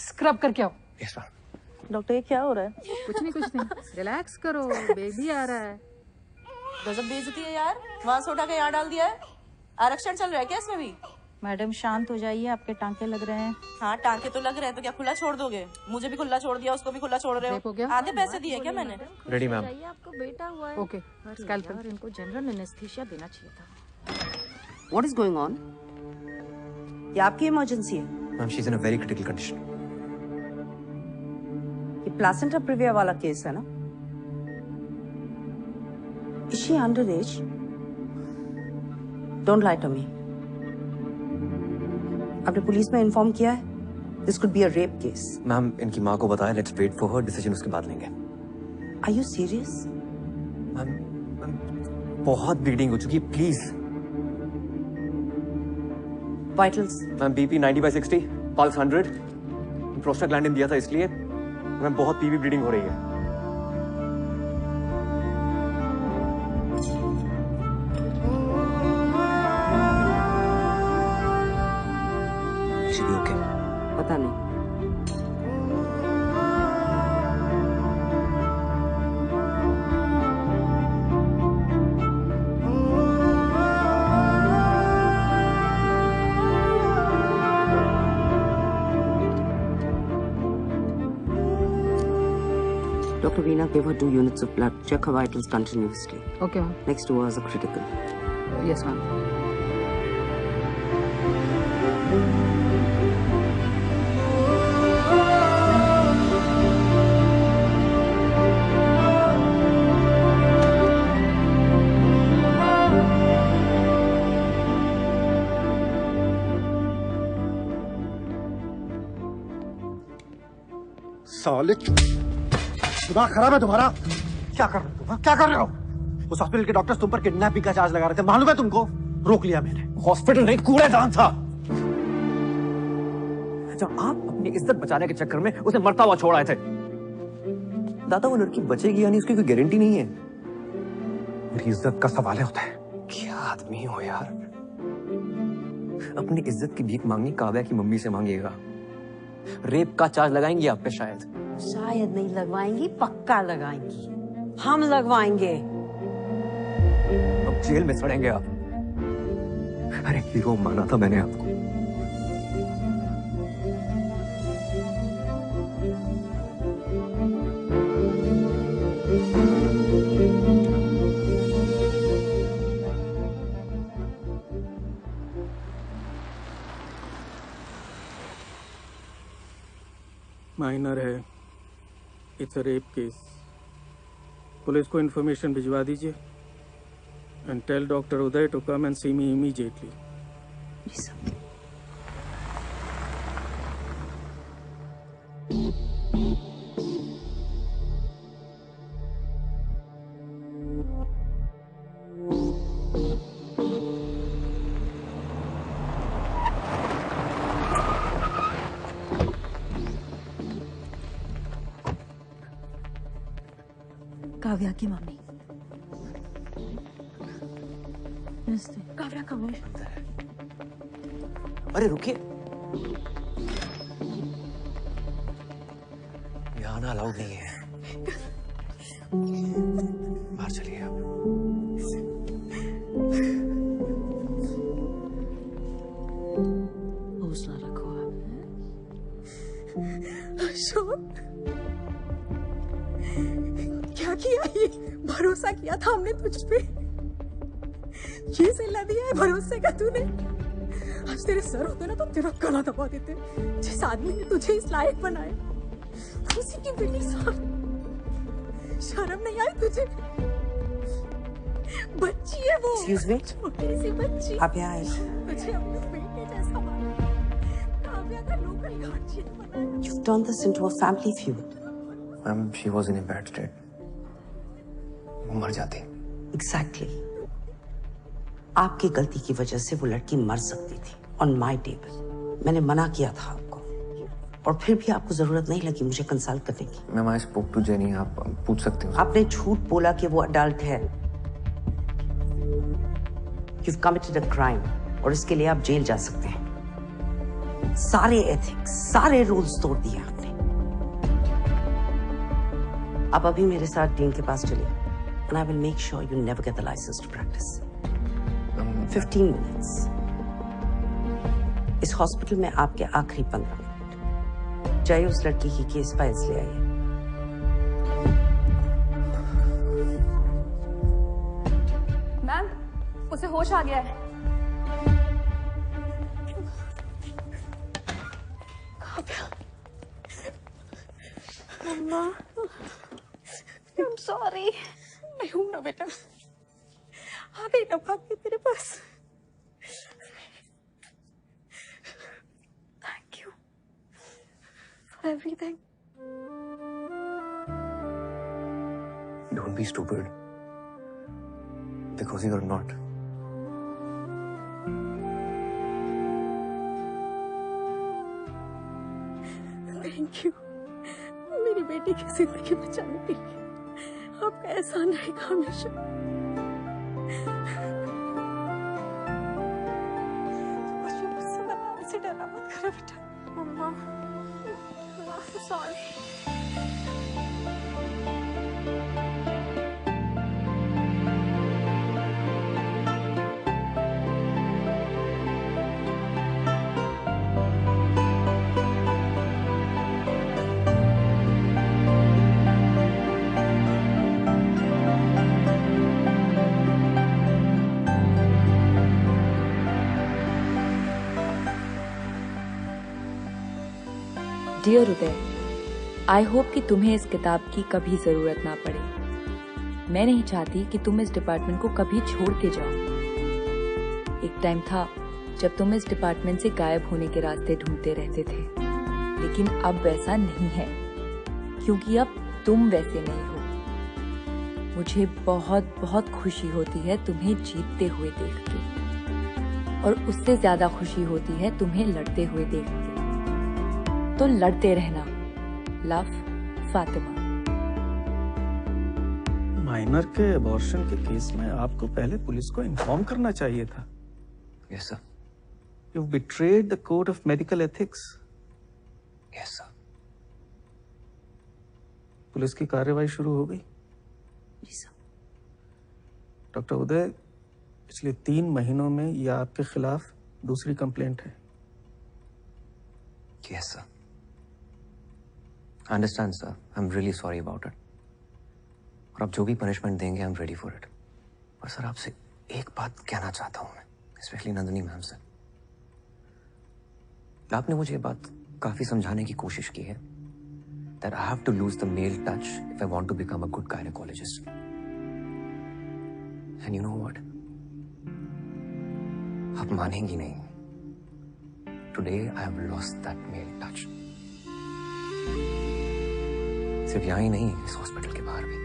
स्क्रब करके आओ। Yes ma'am. डॉक्टर ये क्या हो रहा है? कुछ नहीं रिलैक्स करो, बेबी आ रहा है। गजब बेइज्जती है यार, वहां से उठा के यहाँ डाल दिया है। आरक्षण चल रहा है क्या इसमें भी? मैडम शांत हो जाइए, आपके टांके लग रहे हैं। हाँ टांके तो लग रहे हैं, तो क्या खुला छोड़ दोगे? मुझे भी खुला छोड़ दिया, उसको भी खुला छोड़ रहे रेप हो हो। गया? आधे पैसे दिए क्या मैंने? Ready ma'am. आपको बेटा हुआ है। Okay, scalpel. इनको जनरल एनेस्थीसिया देना चाहिए था। What is going on? ये आपकी इमरजेंसी है? Ma'am she is in a very critical condition. ये प्लासेंटा प्रिविया वाला केस है ना? Is she under age? Don't lie to me. आपने पुलिस में इन्फॉर्म किया है? This could be a rape case. Ma'am इनकी माँ को बताया, let's wait for her decision, उसके बाद लेंगे। Are you serious? मैम बहुत ब्लीडिंग हो चुकी है, please. Vitals? Ma'am BP 90/60, pulse 100, prostaglandin दिया था इसलिए। मैम बहुत पीवी ब्लीडिंग हो रही है। ओके पता नहीं। Dr. Veena gave her 2 units of blood. Check her vitals continuously. Okay, ma'am. Next 2 hours are critical. Yes, ma'am. साले दिमाग खराब है तुम्हारा? क्या कर रहे हो तुम? क्या कर रहे हो? उस हॉस्पिटल के डॉक्टर्स तुम पर किडनैपिंग का चार्ज लगा रहे थे, मालूम है तुमको? रोक लिया मैंने। हॉस्पिटल नहीं, कूड़ेदान था। जब आप अपनी इज्जत बचाने के चक्कर में उसे मरता हुआ छोड़ आए थे। दादा वो लड़की बचेगी या नहीं उसकी कोई गारंटी नहीं है। मेरी इज्जत का सवाल होता है। क्या आदमी हो यार। अपनी इज्जत की भीख मांगनी काव्या की मम्मी से मांगिएगा। रेप का चार्ज लगाएंगी आप पे शायद। शायद नहीं लगवाएंगी, पक्का लगाएंगी। हम लगवाएंगे। अब जेल में सड़ेंगे आप। अरे हीरो माना था मैंने आपको। माइनर है, it's a rape case. Police को इन्फॉर्मेशन भिजवा दीजिए and tell doctor Uday to come and see me immediately. Kavya की मम्मी। नमस्ते। काव्या कब है? अरे रुकिए, यहाँ आना अलाउड नहीं है। बाहर चलिए आप। हौसला रखो आप। अशोक, क्या किया ये? भरोसा किया था हमने तुझ पे। ये सिला दिया है भरोसे का तूने। आज तेरे सर होते ना तो तेरा गला दबा देते। जिस आदमी ने तुझे इस लायक बनाया, उसी की बेटी साथ। शर्म नहीं आई तुझे? बच्ची है वो। Excuse me? छोटी सी बच्ची। आप यहाँ आए। तुझे अपने बेटे जैसा माना। काव्या का लोकल गार्जियन बनाया। You've turned this into a family feud. Ma'am she was in a bad state. वो मर जाती। Exactly. आपकी गलती की वजह से वो लड़की मर सकती थी ऑन माई टेबल। मैंने मना किया था आपको, और फिर भी आपको जरूरत नहीं लगी मुझे कंसल्ट करने की। Ma'am I spoke to Jenny, आप पूछ सकते हो। आपने झूठ बोला कि वो अडल्ट है। You've committed a crime, और इसके लिए आप जेल जा सकते हैं। सारे एथिक्स, सारे रूल्स तोड़ दिए आपने। आप अभी मेरे साथ डीन के पास चलिए, and I will make sure you never get the license to practice. 15 minutes. इस हॉस्पिटल में आपके आखिरी 15 मिनट। जाइए उस लड़की की केस फाइल्स ले आइए। मैम, उसे होश आ गया है। मम्मा, I'm sorry. मैं हूं ना बेटा, आ गई ना भाग के तेरे पास। Thank you for everything. Don't be stupid. Because you're not. Thank you. मेरी बेटी की जिंदगी बचाने के लिए आपका एहसान रहेगा हमेशा। मुझे मुझसे बताने से डरा मत करो बेटा। मम्मा, I'm sorry. Dear Uday, I hope कि तुम्हें इस किताब की कभी जरूरत ना पड़े। मैं नहीं चाहती कि तुम इस डिपार्टमेंट को कभी छोड़ के जाओ। एक टाइम था जब तुम इस डिपार्टमेंट से गायब होने के रास्ते ढूंढते रहते थे, लेकिन अब वैसा नहीं है, क्योंकि अब तुम वैसे नहीं हो। मुझे बहुत बहुत खुशी होती है तुम्हें जीतते हुए देख के, और उससे ज्यादा खुशी होती है तुम्हें लड़ते हुए देख के। तो लड़ते रहना। लव, फातिमा। माइनर के अबॉर्शन के केस में आपको पहले पुलिस को इन्फॉर्म करना चाहिए था। Yes, sir. You've betrayed the code of medical ethics. Yes, sir. Police की कार्रवाई शुरू हो गई। जी सर। डॉक्टर उदय, पिछले 3 महीनों में यह आपके खिलाफ दूसरी कंप्लेंट है। Yes, sir. I understand, sir. I'm really sorry about it. और आप जो भी पनिशमेंट देंगे, I'm ready for it. और सर आपसे एक बात कहना चाहता हूँ मैं, स्पेशली नंदिनी मैम से। आपने मुझे ये बात काफी समझाने की कोशिश की है that I have to lose the male touch if I want to become a good gynecologist. And you know what? आप मानेंगी नहीं। Today I have lost that male touch. सिर्फ यहाँ ही नहीं, इस हॉस्पिटल के बाहर भी।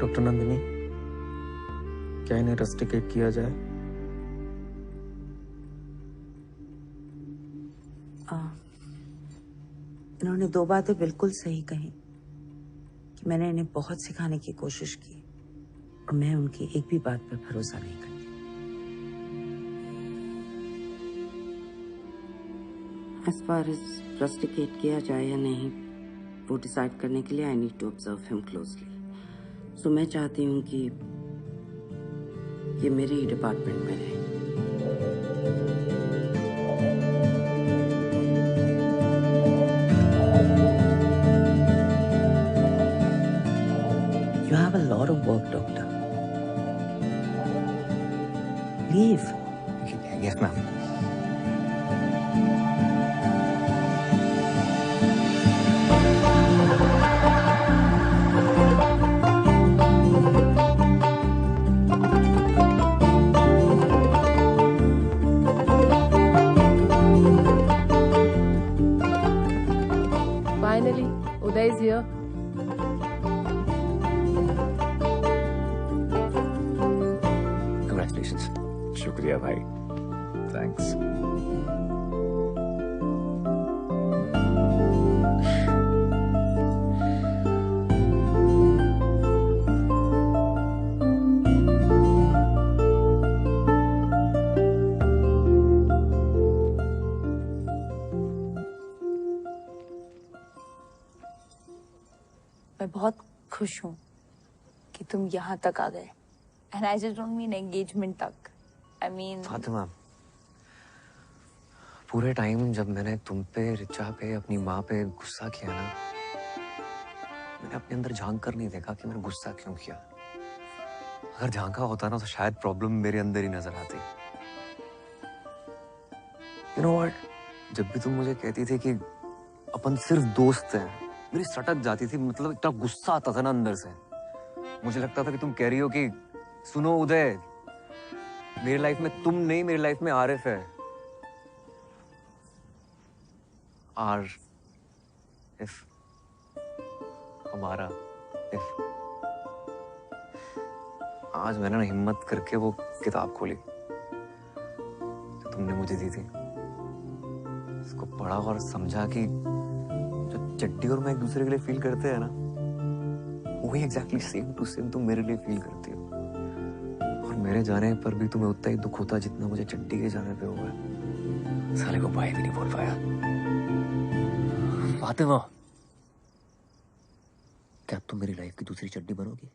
डॉक्टर नंदिनी, क्या इन्हें रस्टिकेट किया जाए? इन्होंने 2 बातें बिल्कुल सही कही कि मैंने इन्हें बहुत सिखाने की कोशिश की, और मैं उनकी एक भी बात पर भरोसा नहीं करती। As far as रस्टिकेट किया जाए या नहीं, वो डिसाइड करने के लिए I need to observe him closely. So मैं चाहती हूँ कि ये मेरे ही डिपार्टमेंट में रहे। You have a lot of work, doctor. Leave. Yes, ma'am. Finally, Uday is here. शुक्रिया भाई, थैंक्स। मैं बहुत खुश हूँ कि तुम यहाँ तक आ गए। And I just don't mean engagement तक, आई मीन फातिमा, पूरे टाइम जब मैंने तुम पे, रिचा पे, अपनी माँ पे गुस्सा किया ना, मैंने अपने अंदर झांक कर नहीं देखा कि मैंने गुस्सा क्यों किया। अगर झांका होता ना तो शायद प्रॉब्लम मेरे अंदर ही नजर आती। यू नो व्हाट, जब भी तुम मुझे कहती थी कि अपन सिर्फ दोस्त हैं, मेरी सटक जाती थी। मतलब इतना गुस्सा आता था ना अंदर से। मुझे लगता था कि तुम कह रही हो कि सुनो उदय, मेरी लाइफ में तुम नहीं, मेरी लाइफ में आरिफ है। इफ हमारा इफ। आज मैंने ना हिम्मत करके वो किताब खोली जो तुमने मुझे दी थी, उसको पढ़ा और समझा कि जो चड्डी और मैं एक दूसरे के लिए फील करते हैं ना, वही एग्जैक्टली सेम टू सेम तुम मेरे लिए फील करती हो। और मेरे जाने पर भी तुम्हें उतना ही दुख होता जितना मुझे चड्डी के जाने पे हुआ है। साले को भाई भी नहीं बोल पाया। फातिमा, क्या तुम मेरी लाइफ की दूसरी चड्डी बनोगी?